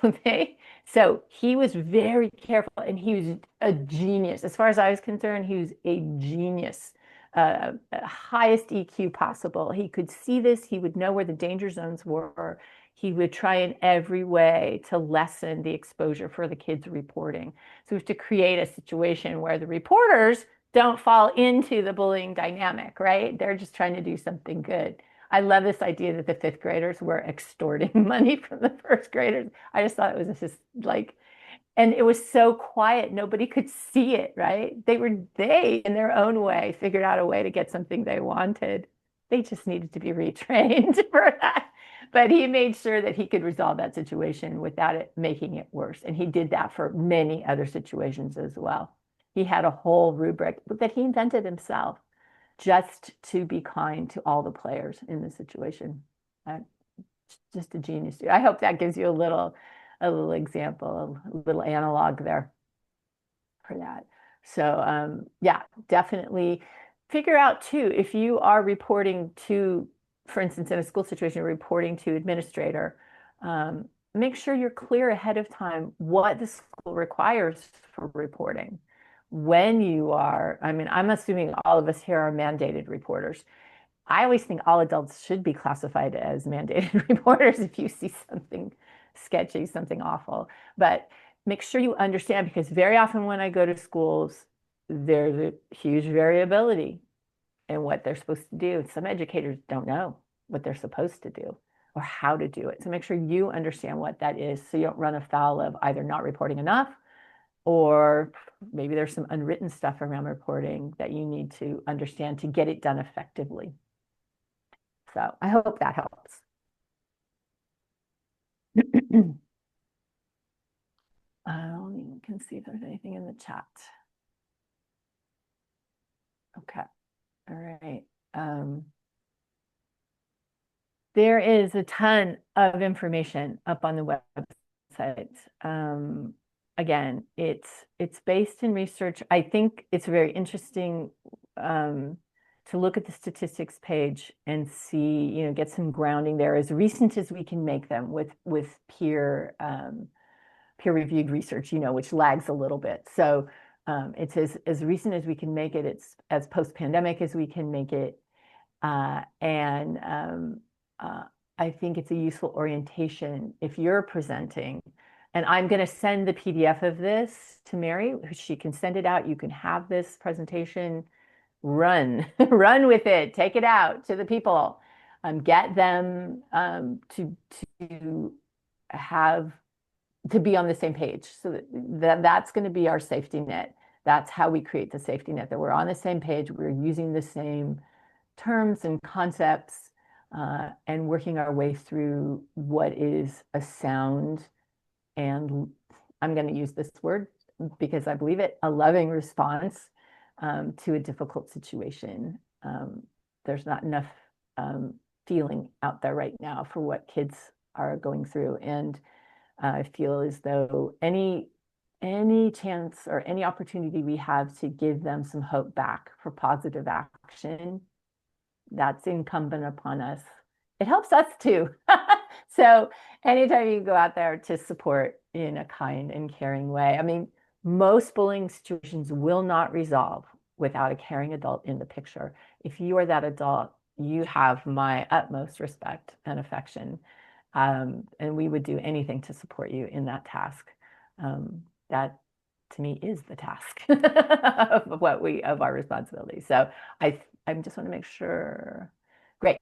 So he was very careful, and he was a genius. As far as I was concerned, he was a genius, highest EQ possible. He could see this. He would know where the danger zones were. He would try in every way to lessen the exposure for the kids reporting. So we have to create a situation where the reporters don't fall into the bullying dynamic, right? They're just trying to do something good. I love this idea that the fifth graders were extorting money from the first graders. I just thought it was just like, and it was so quiet, nobody could see it, right? They in their own way figured out a way to get something they wanted. They just needed to be retrained for that. But he made sure that he could resolve that situation without it making it worse. And he did that for many other situations as well. He had a whole rubric that he invented himself just to be kind to all the players in the situation. Just a genius. I hope that gives you a little example, a little analog there for that. So yeah, definitely figure out too, if you are reporting to, for instance, in a school situation, you're reporting to administrator, make sure you're clear ahead of time what the school requires for reporting. When you are, I mean, I'm assuming all of us here are mandated reporters. I always think all adults should be classified as mandated reporters if you see something sketchy, something awful. But make sure you understand, because very often when I go to schools, there's a huge variability in what they're supposed to do. Some educators don't know what they're supposed to do or how to do it. So make sure you understand what that is so you don't run afoul of either not reporting enough, or maybe there's some unwritten stuff around reporting that you need to understand to get it done effectively. So I hope that helps. I only can see if there's anything in the chat. Okay. All right. There is a ton of information up on the website. Again, it's based in research. I think it's very interesting to look at the statistics page and see, get some grounding there as recent as we can make them with peer reviewed research, which lags a little bit. So it's as recent as we can make it. It's as post-pandemic as we can make it. I think it's a useful orientation if you're presenting. And I'm going to send the PDF of this to Mary. She can send it out. You can have this presentation. Run with it. Take it out to the people. Get them to be on the same page. So that's going to be our safety net. That's how we create the safety net, that we're on the same page. We're using the same terms and concepts and working our way through what is a sound, and I'm going to use this word because I believe it, a loving response to a difficult situation. There's not enough feeling out there right now for what kids are going through. And I feel as though any chance or any opportunity we have to give them some hope back for positive action, that's incumbent upon us. It helps us too. So anytime you go out there to support in a kind and caring way, I mean, most bullying situations will not resolve without a caring adult in the picture. If you are that adult, you have my utmost respect and affection. And we would do anything to support you in that task. That to me is the task of our responsibility. So I just want to make sure. Great.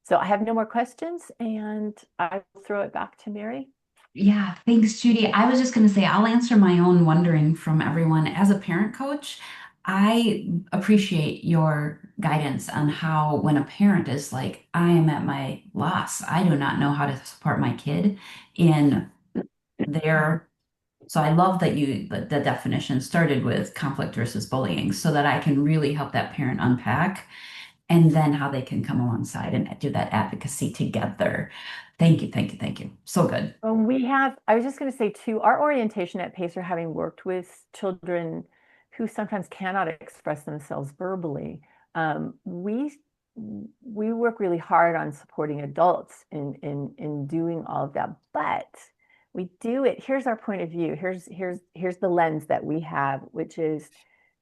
So I have no more questions, and I will throw it back to Mary. Yeah, thanks, Judy. I was just going to say, I'll answer my own wondering from everyone. As a parent coach, I appreciate your guidance on how, when a parent is like, I am at my loss, I do not know how to support my kid in their. So I love that the definition started with conflict versus bullying, so that I can really help that parent unpack, and then how they can come alongside and do that advocacy together. Thank you, thank you, thank you. So good. I was just going to say too, our orientation at Pacer, having worked with children who sometimes cannot express themselves verbally, we work really hard on supporting adults in doing all of that. But We do it. Here's our point of view. Here's the lens that we have, which is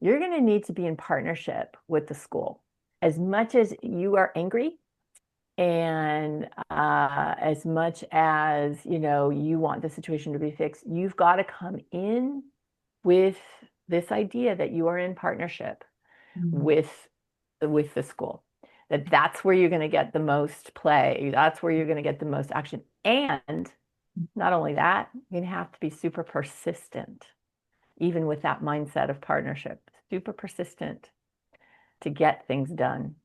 you're going to need to be in partnership with the school. As much as you are angry and as much as you want the situation to be fixed, you've got to come in with this idea that you are in partnership with the school. That's where you're going to get the most play. That's where you're going to get the most action. And not only that, you're going to have to be super persistent, even with that mindset of partnership, super persistent to get things done.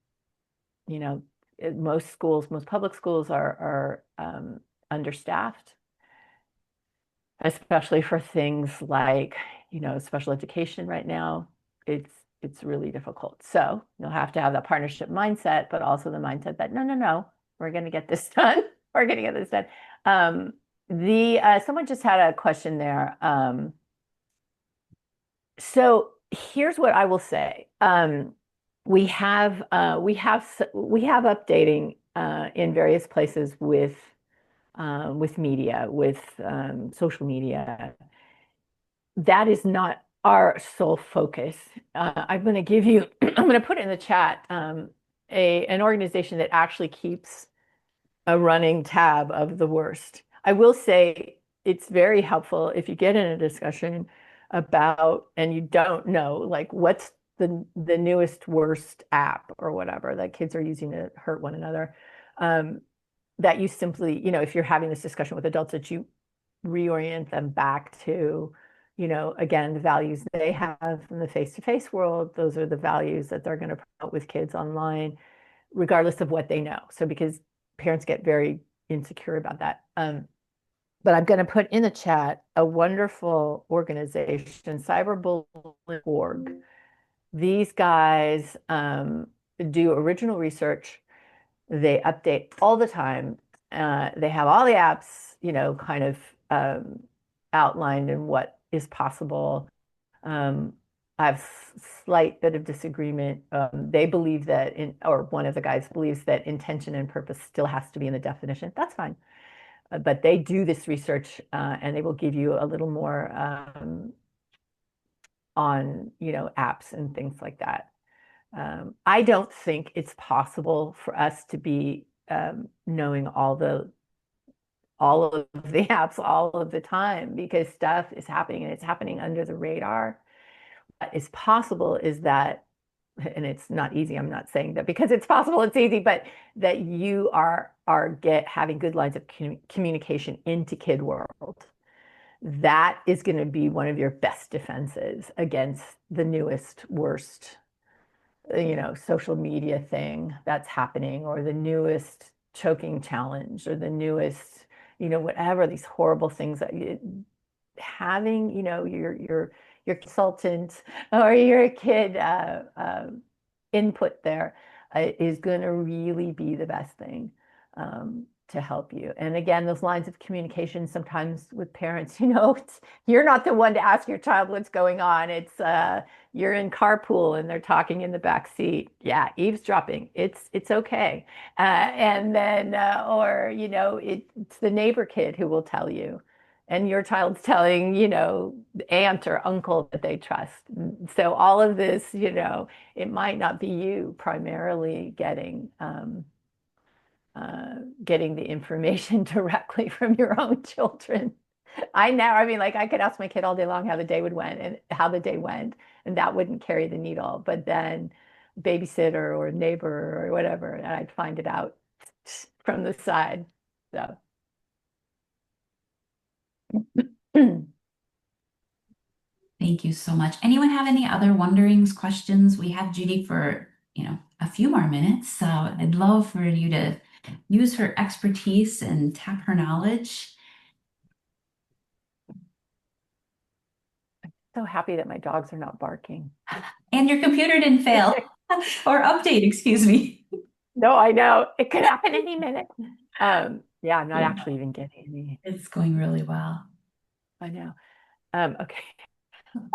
Most schools, most public schools are understaffed, especially for things like, special education right now. It's really difficult. So you'll have to have that partnership mindset, but also the mindset that no, we're going to get this done. We're going to get this done. Someone just had a question there. So here's what I will say. We have updating in various places with media, with social media. That is not our sole focus. I'm going to give you, I'm going to put in the chat an organization that actually keeps a running tab of the worst. I will say it's very helpful if you get in a discussion about, and you don't know, like what's the newest worst app or whatever that kids are using to hurt one another. That you simply, if you're having this discussion with adults, that you reorient them back to, again, the values they have in the face-to-face world. Those are the values that they're going to promote with kids online, regardless of what they know. So because parents get very insecure about that. But I'm going to put in the chat a wonderful organization, cyberbullying.org. These guys do original research. They update all the time. They have all the apps, kind of outlined in what is possible. I have slight bit of disagreement. They believe that, or one of the guys believes that intention and purpose still has to be in the definition. That's fine. But they do this research and they will give you a little more on, apps and things like that. I don't think it's possible for us to be knowing all of the apps all of the time, because stuff is happening and it's happening under the radar. What is possible is that, and it's not easy, I'm not saying that because it's possible it's easy, but that you are having good lines of communication into kid world. That is going to be one of your best defenses against the newest, worst, social media thing that's happening, or the newest choking challenge, or the newest, whatever, these horrible things that having, your consultant or your kid input there is going to really be the best thing to help you. And again, those lines of communication sometimes with parents, you're not the one to ask your child what's going on. It's you're in carpool and they're talking in the back seat. Yeah, eavesdropping. It's okay. And then or it's the neighbor kid who will tell you, and your child's telling, aunt or uncle that they trust. So all of this, it might not be you primarily getting the information directly from your own children. I mean, like I could ask my kid all day long how the day went, and that wouldn't carry the needle. But then babysitter or neighbor or whatever, and I'd find it out from the side. So. Thank you so much. Anyone have any other wonderings, questions? We have Judy for, a few more minutes. So I'd love for you to use her expertise and tap her knowledge. So happy that my dogs are not barking. And your computer didn't fail or update, excuse me. No, I know. It could happen any minute. Yeah, I'm not actually even getting any. It's going really well. I know. Okay.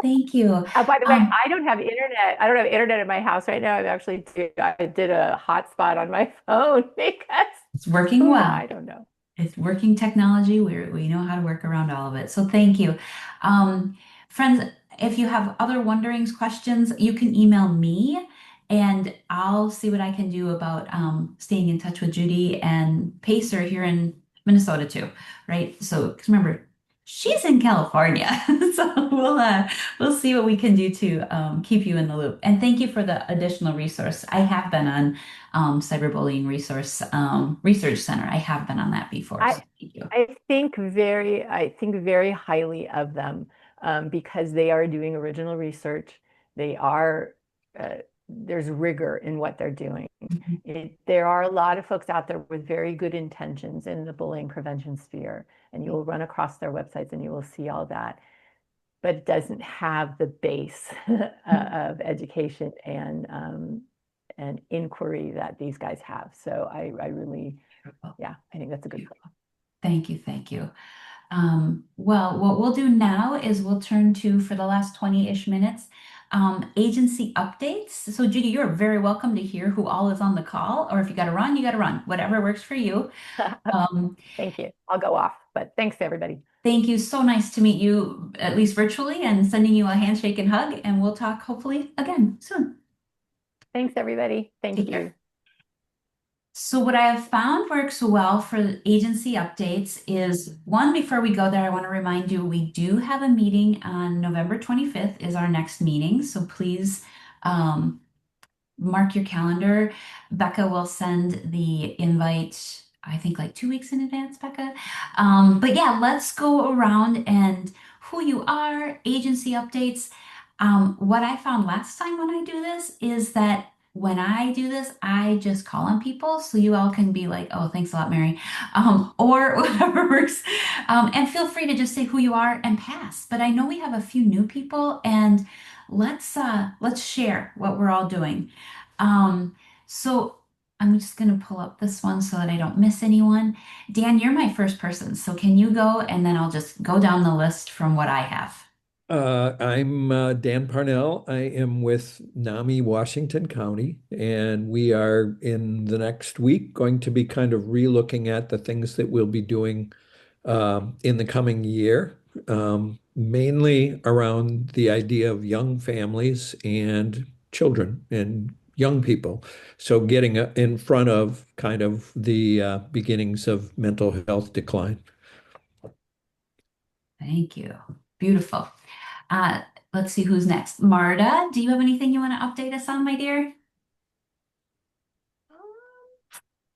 Thank you. By the way, I don't have internet. I don't have internet in my house right now. I did a hotspot on my phone because it's working well. I don't know. It's working technology. We know how to work around all of it. So thank you. Um, Friends, if you have other wonderings, questions, you can email me and I'll see what I can do about staying in touch with Judy and Pacer here in Minnesota too, right? So 'cause remember, she's in California. So we'll see what we can do to keep you in the loop. And thank you for the additional resource. I have been on Cyberbullying Research Center. I have been on that before, so I thank you. I think very highly of them because they are doing original research. They are there's rigor in what they're doing. Mhm. There are a lot of folks out there with very good intentions in the bullying prevention sphere, and you will run across their websites and you will see all that, but it doesn't have the base of education and inquiry that these guys have. So I really, yeah, I think that's a good point. Thank you, thank you. Well, what we'll do now is we'll turn to, for the last 20-ish minutes, agency updates. So Judy, you're very welcome to hear who all is on the call, or if you got to run, you got to run, whatever works for you. Um, Thank you. I'll go off, but thanks everybody. Thank you. So nice to meet you, at least virtually, and sending you a handshake and hug, and we'll talk hopefully again soon. Thanks everybody. Thank Take you. care. So what I have found works well for agency updates is one, before we go there, I want to remind you we do have a meeting on November 25th is our next meeting. So please mark your calendar. Becca will send the invite, I think like 2 weeks in advance, Becca. But yeah, let's go around and who you are, agency updates. What I found last time when I do this is that when I do this, I just call on people. So you all can be like, oh, thanks a lot, Mary, or whatever works. And feel free to just say who you are and pass. But I know we have a few new people and let's share what we're all doing. So I'm just going to pull up this one so that I don't miss anyone. Dan, you're my first person, so can you go and then I'll just go down the list from what I have. I'm Dan Parnell. I am with NAMI Washington County, and we are in the next week going to be kind of re-looking at the things that we'll be doing in the coming year, mainly around the idea of young families and children and young people. So getting in front of kind of the beginnings of mental health decline. Thank you. Beautiful. Uh, let's see who's next. Marta, do you have anything you want to update us on, my dear? Um,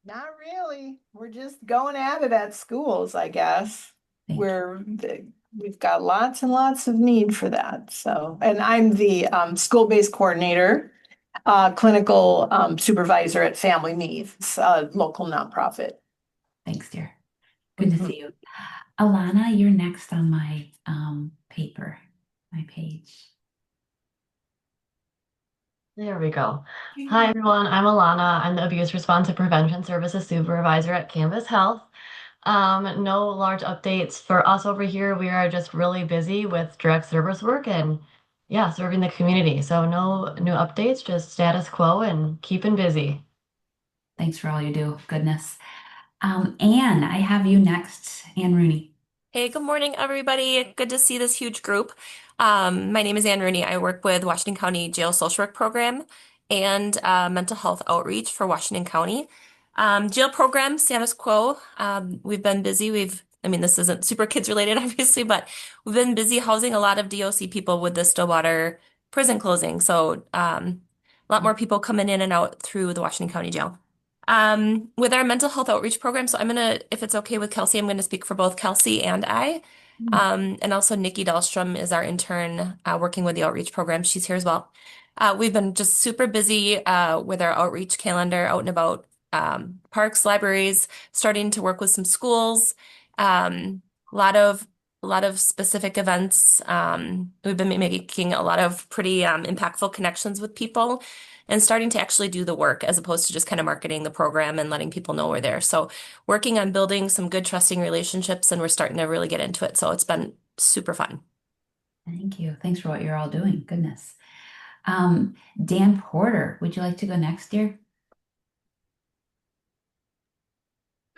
Not really. We're just going at it at schools, I guess. Thank you. We've got lots and lots of need for that. So, and I'm the school-based coordinator, clinical supervisor at Family Needs, a local nonprofit. Thanks, dear. Good to Mhm. see you. Alana, you're next on my paper, my page. There we go. Hi, everyone. I'm Alana. I'm the Abuse Response and Prevention Services Supervisor at Canvas Health. No large updates for us over here. We are just really busy with direct service work and yeah, serving the community. So no new updates, just status quo and keeping busy. Thanks for all you do. Goodness. Anne, I have you next. Anne Rooney. Hey, good morning, everybody. Good to see this huge group. My name is Ann Rooney. I work with Washington County Jail Social Work Program and mental health outreach for Washington County. Jail program, status quo. We've been busy. I mean, this isn't super kids related, obviously, but we've been busy housing a lot of DOC people with the Stillwater prison closing. So a lot more people coming in and out through the Washington County Jail. With our mental health outreach program, so if it's okay with Kelsey, I'm gonna speak for both Kelsey and I. And also Nikki Dahlstrom is our intern working with the outreach program. She's here as well. We've been just super busy with our outreach calendar out and about parks, libraries, starting to work with some schools. A lot of specific events. We've been making a lot of pretty impactful connections with people and starting to actually do the work as opposed to just kind of marketing the program and letting people know we're there. So working on building some good trusting relationships and we're starting to really get into it. So it's been super fun. Thank you. Thanks for what you're all doing. Goodness. Dan Porter, would you like to go next, dear?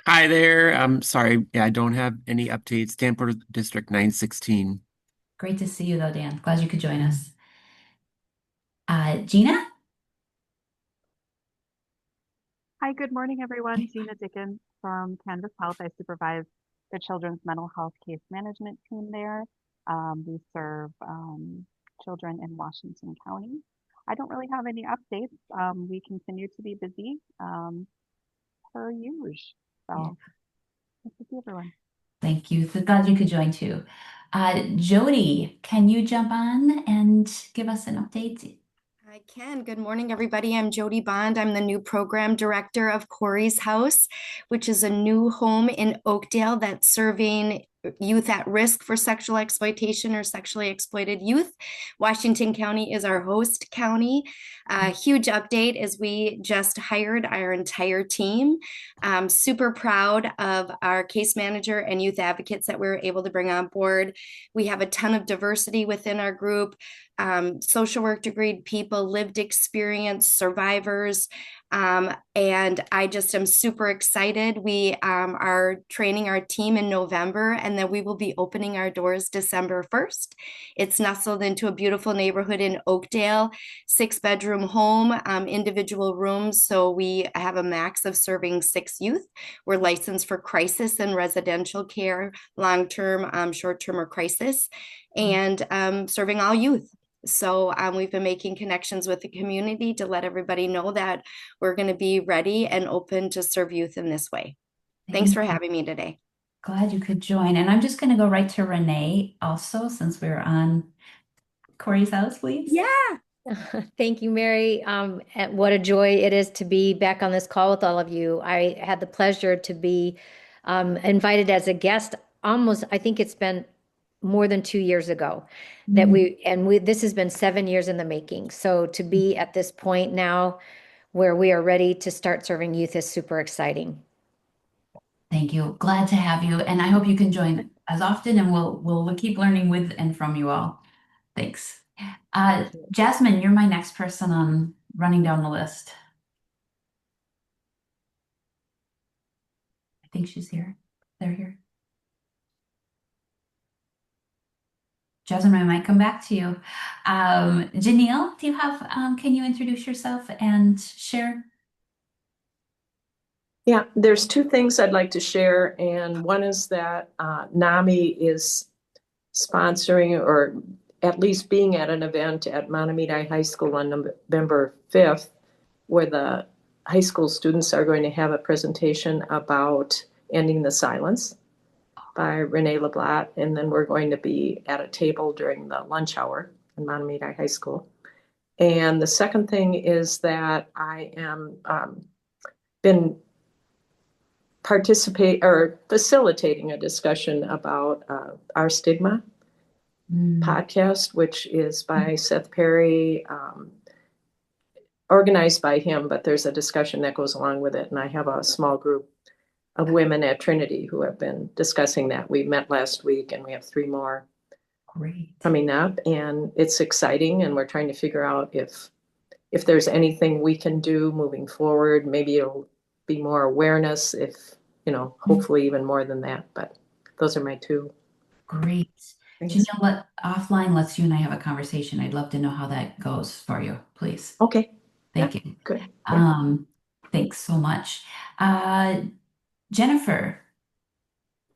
Hi there. I'm sorry. Yeah, I don't have any updates. Stanford District 916. Great to see you though, Dan. Glad you could join us. Gina? Hi, good morning, everyone. Gina Dickens from Canvas Health. I supervise the Children's Mental Health Case Management team there. We serve children in Washington County. I don't really have any updates. We continue to be busy per usual. Yeah. So, nice to see everyone. Thank you. So glad you could join too. Jody, can you jump on and give us an update? I can. Good morning, everybody. I'm Jody Bond. I'm the new program director of Corey's House, which is a new home in Oakdale that's serving youth at risk for sexual exploitation or sexually exploited youth. Washington County is our host county. Huge update is we just hired our entire team. I'm super proud of our case manager and youth advocates that we were able to bring on board. We have a ton of diversity within our group. Social work degree people, lived experience, survivors. And I just am super excited. We are training our team in November, and then we will be opening our doors December 1st. It's nestled into a beautiful neighborhood in Oakdale, 6-bedroom home, individual rooms. So we have a max of serving 6 youth. We're licensed for crisis and residential care, long-term, short-term, or crisis, and serving all youth. So we've been making connections with the community to let everybody know that we're going to be ready and open to serve youth in this way. Thanks for having me today. Glad you could join. And I'm just going to go right to Renee also, since we're on Corey's House, please. Yeah. Thank you, Mary. And what a joy it is to be back on this call with all of you. I had the pleasure to be invited as a guest I think it's been more than 2 years ago that this has been 7 years in the making. So to be at this point now where we are ready to start serving youth is super exciting. Thank you. Glad to have you. And I hope you can join as often, and we'll keep learning with and from you all. Thanks. Jasmine, you're my next person on running down the list. I think she's here. They're here. Jasmine, I might come back to you. Janelle, do you have, can you introduce yourself and share? Yeah, there's 2 things I'd like to share, and one is that NAMI is sponsoring or at least being at an event at Mahtomedi High School on November 5th, where the high school students are going to have a presentation about ending the silence by Renee LeBlanc, and then we're going to be at a table during the lunch hour in Mahtomedi High School. And the second thing is that I am been facilitating a discussion about Our Stigma podcast, which is by Seth Perry, organized by him, but there's a discussion that goes along with it. And I have a small group of women at Trinity who have been discussing that. We met last week and we have 3 more coming up, and it's exciting. And we're trying to figure out if there's anything we can do moving forward. Maybe it'll be more awareness, if, hopefully even more than that. But those are my 2. Great. Janelle, offline, let's you and I have a conversation. I'd love to know how that goes for you, please. Okay. Thank you. Good. Thanks so much. Jennifer.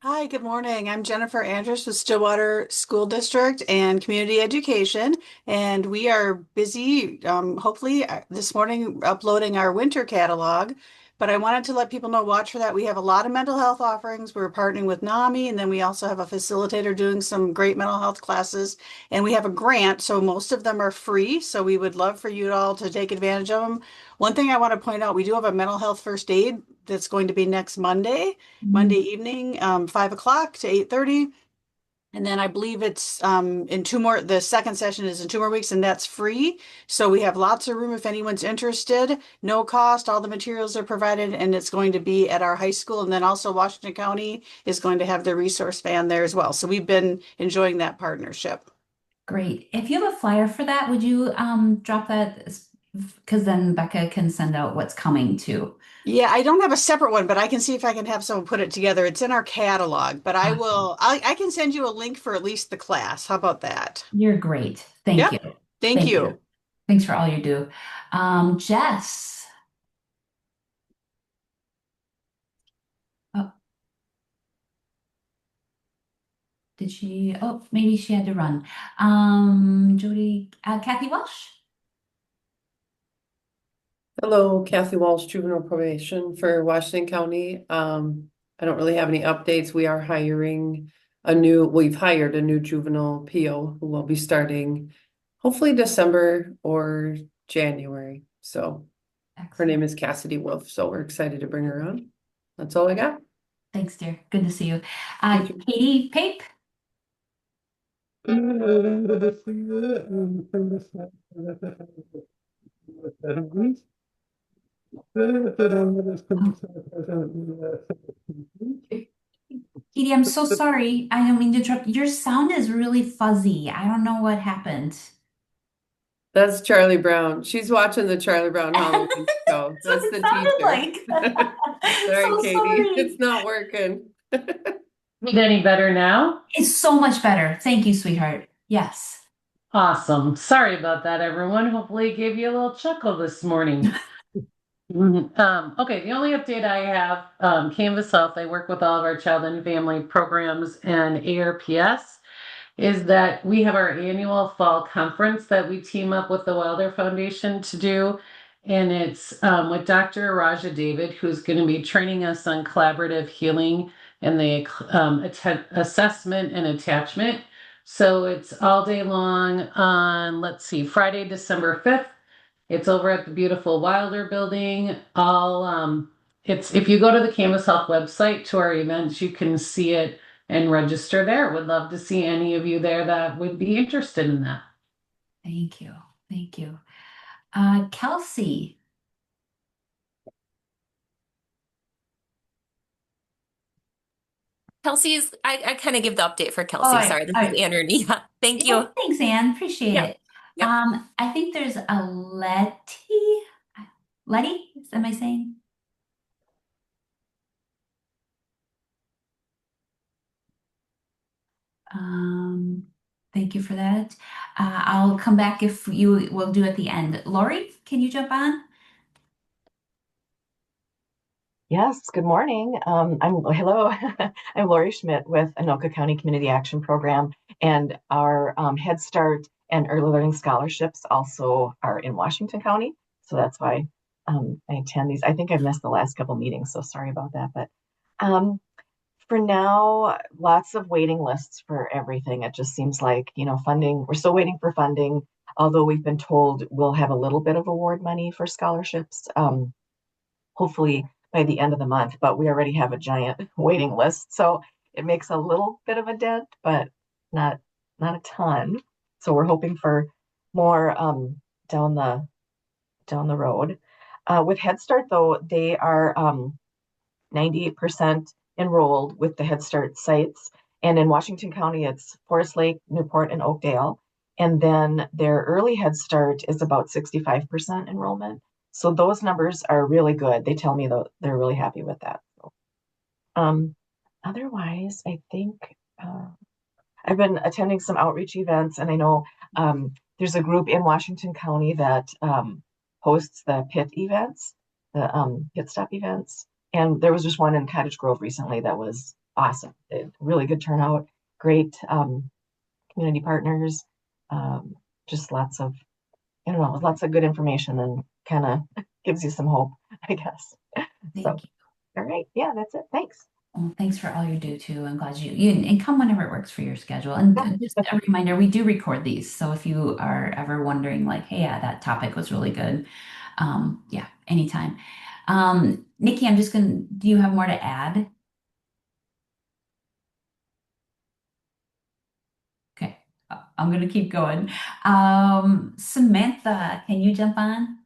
Hi, good morning. I'm Jennifer Andrews with Stillwater School District and Community Education, and we are busy, hopefully this morning, uploading our winter catalog. But I wanted to let people know, watch for that. We have a lot of mental health offerings. We're partnering with NAMI, and then we also have a facilitator doing some great mental health classes. And we have a grant, so most of them are free. So we would love for you all to take advantage of them. One thing I want to point out, we do have a mental health first aid that's going to be next Monday evening, 5 o'clock to 8:30. And then I believe it's in 2 more, the second session is in 2 more weeks, and that's free. So we have lots of room if anyone's interested. No cost, all the materials are provided, and it's going to be at our high school. And then also Washington County is going to have their resource van there as well. So we've been enjoying that partnership. Great. If you have a flyer for that, would you drop that because then Becca can send out what's coming too. Yeah, I don't have a separate one, but I can see if I can have someone put it together. It's in our catalog, but Awesome. I can send you a link for at least the class. How about that? You're great. Thank you. Yep. Thank Thank you. you. Thanks for all you do. Jess. Oh, did she? Oh, maybe she had to run. Jody, Kathy Welsh. Hello, Kathy Walsh, juvenile probation for Washington County. I don't really have any updates. We are hiring we've hired a new juvenile PO who will be starting hopefully December or January. So her name is Cassidy Wolf. So we're excited to bring her on. That's all I got. Thanks, dear. Good to see you. Thank you. Katie Pape. Katie, I'm so sorry. I don't mean to interrupt. Your sound is really fuzzy. I don't know what happened. That's Charlie Brown. She's watching the Charlie Brown Halloween show. That's what That's it the sounded teacher. like. Sorry, So Katie. sorry. It's not working. Is it any better now? It's so much better. Thank you, sweetheart. Yes. Awesome. Sorry about that, everyone. Hopefully it gave you a little chuckle this morning. Okay, the only update I have, Canvas Health, I work with all of our child and family programs and ARPS, is that we have our annual fall conference that we team up with the Wilder Foundation to do. And it's with Dr. Raja David, who's going to be training us on collaborative healing and the assessment and attachment. So it's all day long on, let's see, Friday, December 5th. It's over at the beautiful Wilder Building. It's if you go to the Canvas Health website to our events, you can see it and register there. Would love to see any of you there that would be interested in that. Thank you. Thank you. Kelsey. Kelsey's, I kind of give the update for Kelsey. Sorry, this is Anne Rooney. Thank you. Thanks, Anne. Appreciate Yeah. it. Yep. I think there's a Letty. Letty, am I saying? Thank you for that. I'll come back if you will do at the end. Lori, can you jump on? Yes, good morning. Hello, I'm Lori Schmidt with Anoka County Community Action Program, and our Head Start and Early Learning Scholarships also are in Washington County. So that's why I attend these. I think I've missed the last couple meetings, so sorry about that. But for now, lots of waiting lists for everything. It just seems like, funding, we're still waiting for funding, although we've been told we'll have a little bit of award money for scholarships. Hopefully by the end of the month, but we already have a giant waiting list. So it makes a little bit of a dent, but not a ton. So we're hoping for more down the road. With Head Start though, they are 98% enrolled with the Head Start sites. And in Washington County, it's Forest Lake, Newport, and Oakdale. And then their early Head Start is about 65% enrollment. So those numbers are really good. They tell me that they're really happy with that. Otherwise, I think I've been attending some outreach events, and I know there's a group in Washington County that hosts the PIT events, the pit stop events. And there was just one in Cottage Grove recently that was awesome. Really good turnout, great community partners, just lots of good information and kind of gives you some hope, I guess. Thank you. All right. Yeah, that's it. Thanks. Well, thanks for all you do too. I'm glad you and come whenever it works for your schedule. And just a reminder, we do record these. So if you are ever wondering like, hey, yeah, that topic was really good. Yeah, anytime. Nikki, do you have more to add? Okay, I'm gonna keep going. Samantha, can you jump on?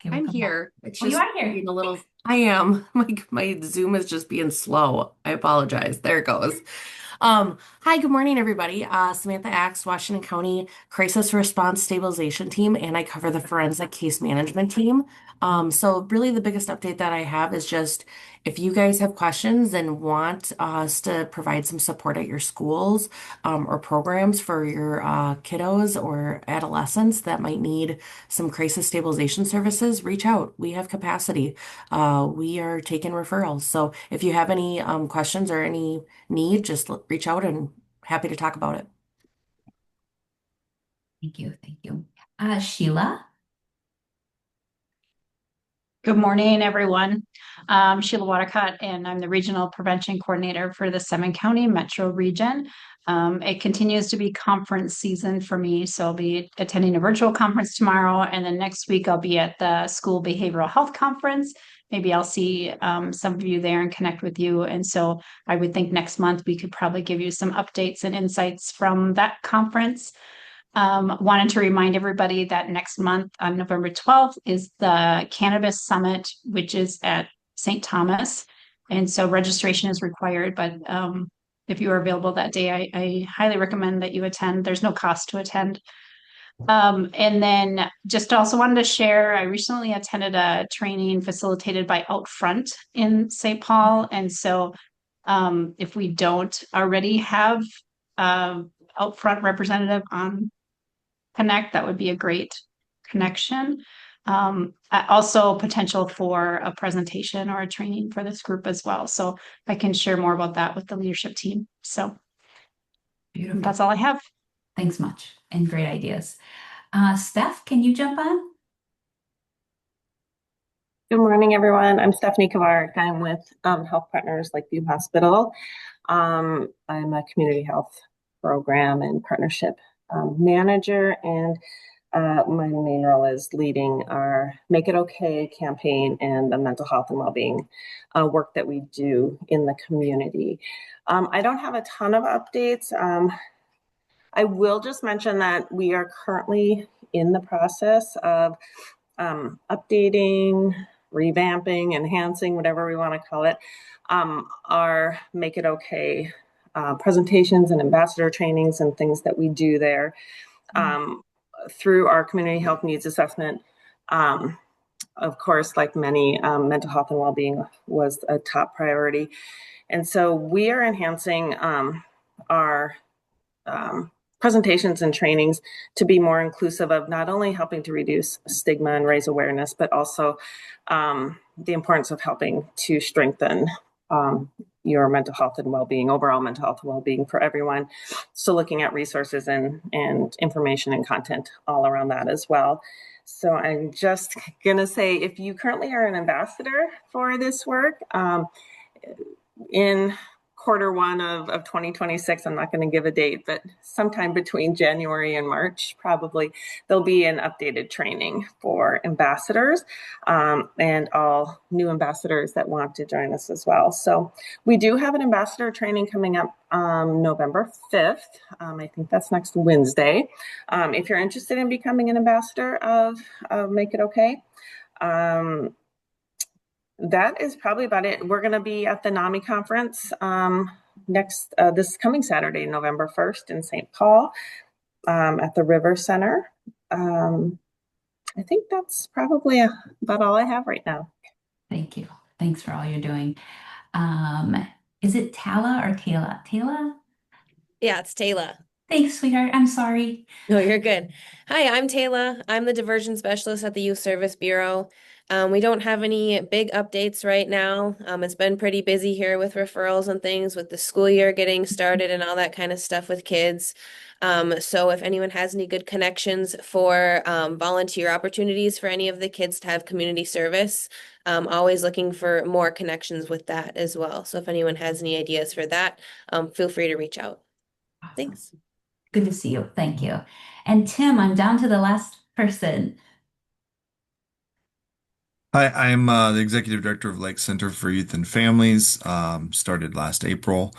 Okay, we'll I'm come back. here. It's Oh, you just are here. being a little, I am. My Zoom is just being slow. I apologize. There it goes. Hi, good morning, everybody. Samantha Axe, Washington County Crisis Response Stabilization Team, and I cover the Forensic Case Management Team. So really the biggest update that I have is just if you guys have questions and want us to provide some support at your schools, or programs for your kiddos or adolescents that might need some crisis stabilization services, reach out. We have capacity. We are taking referrals. So if you have any questions or any need, just reach out and happy to talk about it. Thank you. Thank you. Sheila? Good morning, everyone. I'm Sheila Watercutt, and I'm the Regional Prevention Coordinator for the Seven County Metro Region. It continues to be conference season for me, so I'll be attending a virtual conference tomorrow, and then next week I'll be at the School Behavioral Health Conference. Maybe I'll see some of you there and connect with you. And so I would think next month we could probably give you some updates and insights from that conference. Wanted to remind everybody that next month on November 12th is the Cannabis Summit, which is at St. Thomas. And so registration is required, but if you are available that day, I highly recommend that you attend. There's no cost to attend. And then just also wanted to share, I recently attended a training facilitated by Outfront in St. Paul. And so if we don't already have Outfront representative on Connect, that would be a great connection. Also potential for a presentation or a training for this group as well. So I can share more about that with the leadership team. So Beautiful. That's all I have. Thanks much. And great ideas. Steph, can you jump on? Good morning, everyone. I'm Stephanie Kavark. I'm with Health Partners Lakeview Hospital. I'm a community health program and partnership manager, and my main role is leading our Make It Okay campaign and the mental health and well-being work that we do in the community. I don't have a ton of updates. I will just mention that we are currently in the process of updating, revamping, enhancing, whatever we want to call it, our Make It Okay presentations and ambassador trainings and things that we do there through our community health needs assessment. Of course, like many, mental health and well-being was a top priority. And so we are enhancing our presentations and trainings to be more inclusive of not only helping to reduce stigma and raise awareness, but also the importance of helping to strengthen your mental health and well-being, overall mental health and well-being for everyone. So looking at resources and information and content all around that as well. So I'm just gonna say, if you currently are an ambassador for this work, in Q1 of 2026, I'm not going to give a date, but sometime between January and March, probably there'll be an updated training for ambassadors and all new ambassadors that want to join us as well. So we do have an ambassador training coming up November 5th. I think that's next Wednesday. If you're interested in becoming an ambassador of Make It Okay, that is probably about it. We're going to be at the NAMI conference this coming Saturday, November 1st in St. Paul at the River Center. I think that's probably about all I have right now. Thank you. Thanks for all you're doing. Is it Tala or Tayla? Tayla? Yeah, it's Taylor. Thanks, sweetheart. I'm sorry. No, you're good. Hi, I'm Taylor. I'm the diversion specialist at the Youth Service Bureau. We don't have any big updates right now. It's been pretty busy here with referrals and things with the school year getting started and all that kind of stuff with kids. So if anyone has any good connections for volunteer opportunities for any of the kids to have community service, always looking for more connections with that as well. So if anyone has any ideas for that, feel free to reach out. Thanks. Good to see you. Thank you. And Tim, I'm down to the last person. Hi, I'm the Executive Director of Lake Center for Youth and Families. Started last April.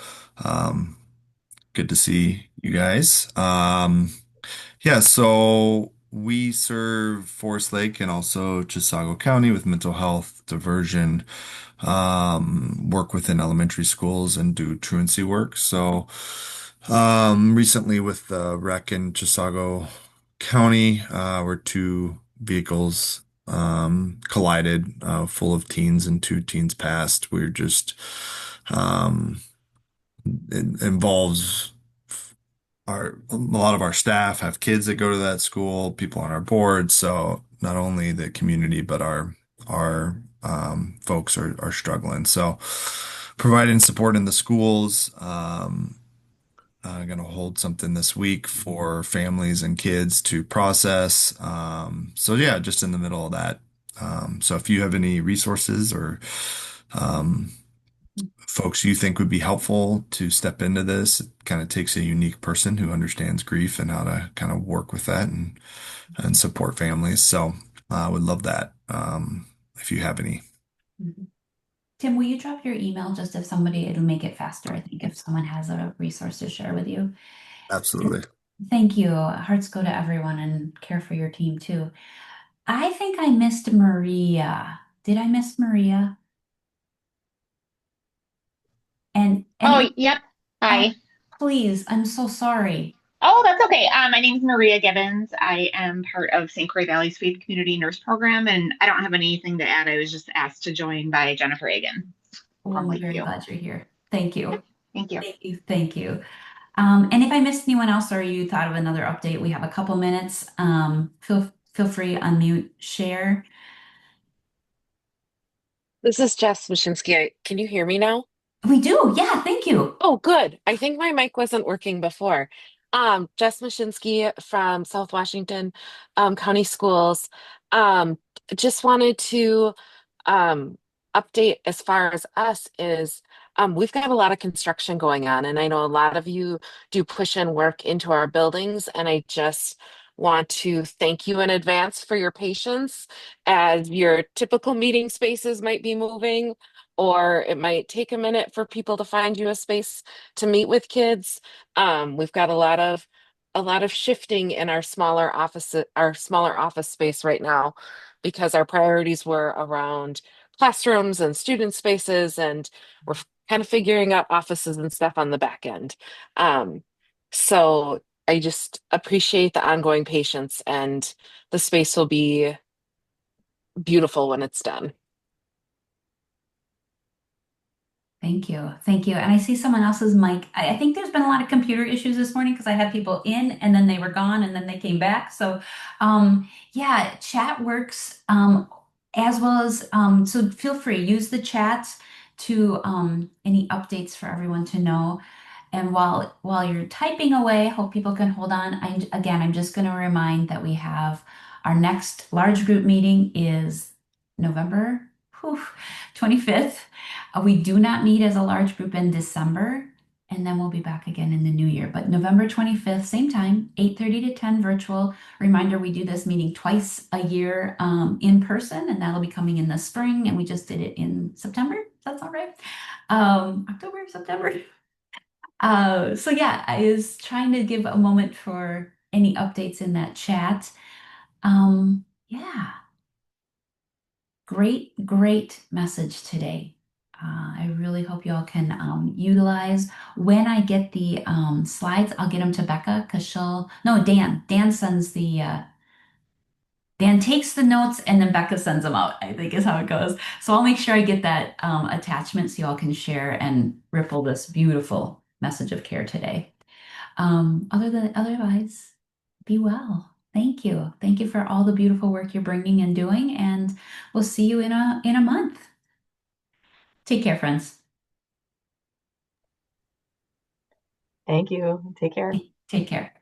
Good to see you guys. Yeah, so we serve Forest Lake and also Chisago County with mental health, diversion, work within elementary schools and do truancy work. So, recently with the wreck in Chisago County, where two vehicles collided, full of teens and two teens passed. We're just, it involves a lot of our staff have kids that go to that school, people on our board. So not only the community, but our folks are struggling. So providing support in the schools. I'm going to hold something this week for families and kids to process. So yeah, just in the middle of that. So if you have any resources or um, folks you think would be helpful to step into this, it kind of takes a unique person who understands grief and how to kind of work with that and support families. So I would love that if you have any. Mhm. Tim, will you drop your email just if somebody, it'll make it faster, I think, if someone has a resource to share with you. Absolutely. Thank you. Hearts go to everyone and care for your team too. I think I missed Maria. Did I miss Maria? And Oh, if, yep. oh, Hi. please, I'm so sorry. Oh, that's okay. My name is Maria Gibbons. I am part of St. Croix Valley's Faith Community Nurse Program, and I don't have anything to add. I was just asked to join by Jennifer Egan Well, from I'm very Lakeview. glad you're here. Thank you. Thank you. Thank you. Thank you. And if I missed anyone else or you thought of another update, we have a couple minutes. Feel free to unmute, share. This is Jess Wyszynski. Can you hear me now? We do. Yeah, thank you. Oh, good. I think my mic wasn't working before. Jess Wyszynski from South Washington County Schools. Um, just wanted to um, update as far as us is we've got a lot of construction going on, and I know a lot of you do push in work into our buildings, and I just want to thank you in advance for your patience as your typical meeting spaces might be moving, or it might take a minute for people to find you a space to meet with kids. We've got a lot of shifting in our smaller office space right now because our priorities were around classrooms and student spaces, and we're kind of figuring out offices and stuff on the back end. So I just appreciate the ongoing patience, and the space will be beautiful when it's done. Thank you. Thank you. And I see someone else's mic. I think there's been a lot of computer issues this morning because I had people in and then they were gone and then they came back. So, yeah, chat works as well as, so feel free, use the chat to any updates for everyone to know. And while you're typing away, hope people can hold on. I'm just going to remind that we have our next large group meeting is November 25th. We do not meet as a large group in December, and then we'll be back again in the new year. But November 25th, same time, 8:30 to 10 virtual. Reminder, we do this meeting twice a year in person, and that'll be coming in the spring. And we just did it in September. That's all right. October, September. So yeah, I was trying to give a moment for any updates in that chat. Yeah, great message today. I really hope you all can utilize. When I get the slides, I'll get them to Becca because Dan. Dan sends Dan takes the notes and then Becca sends them out, I think is how it goes. So I'll make sure I get that attachment so you all can share and ripple this beautiful message of care today. Otherwise, be well. Thank you. Thank you for all the beautiful work you're bringing and doing, and we'll see you in a month. Take care, friends. Thank you. Take care. Take care.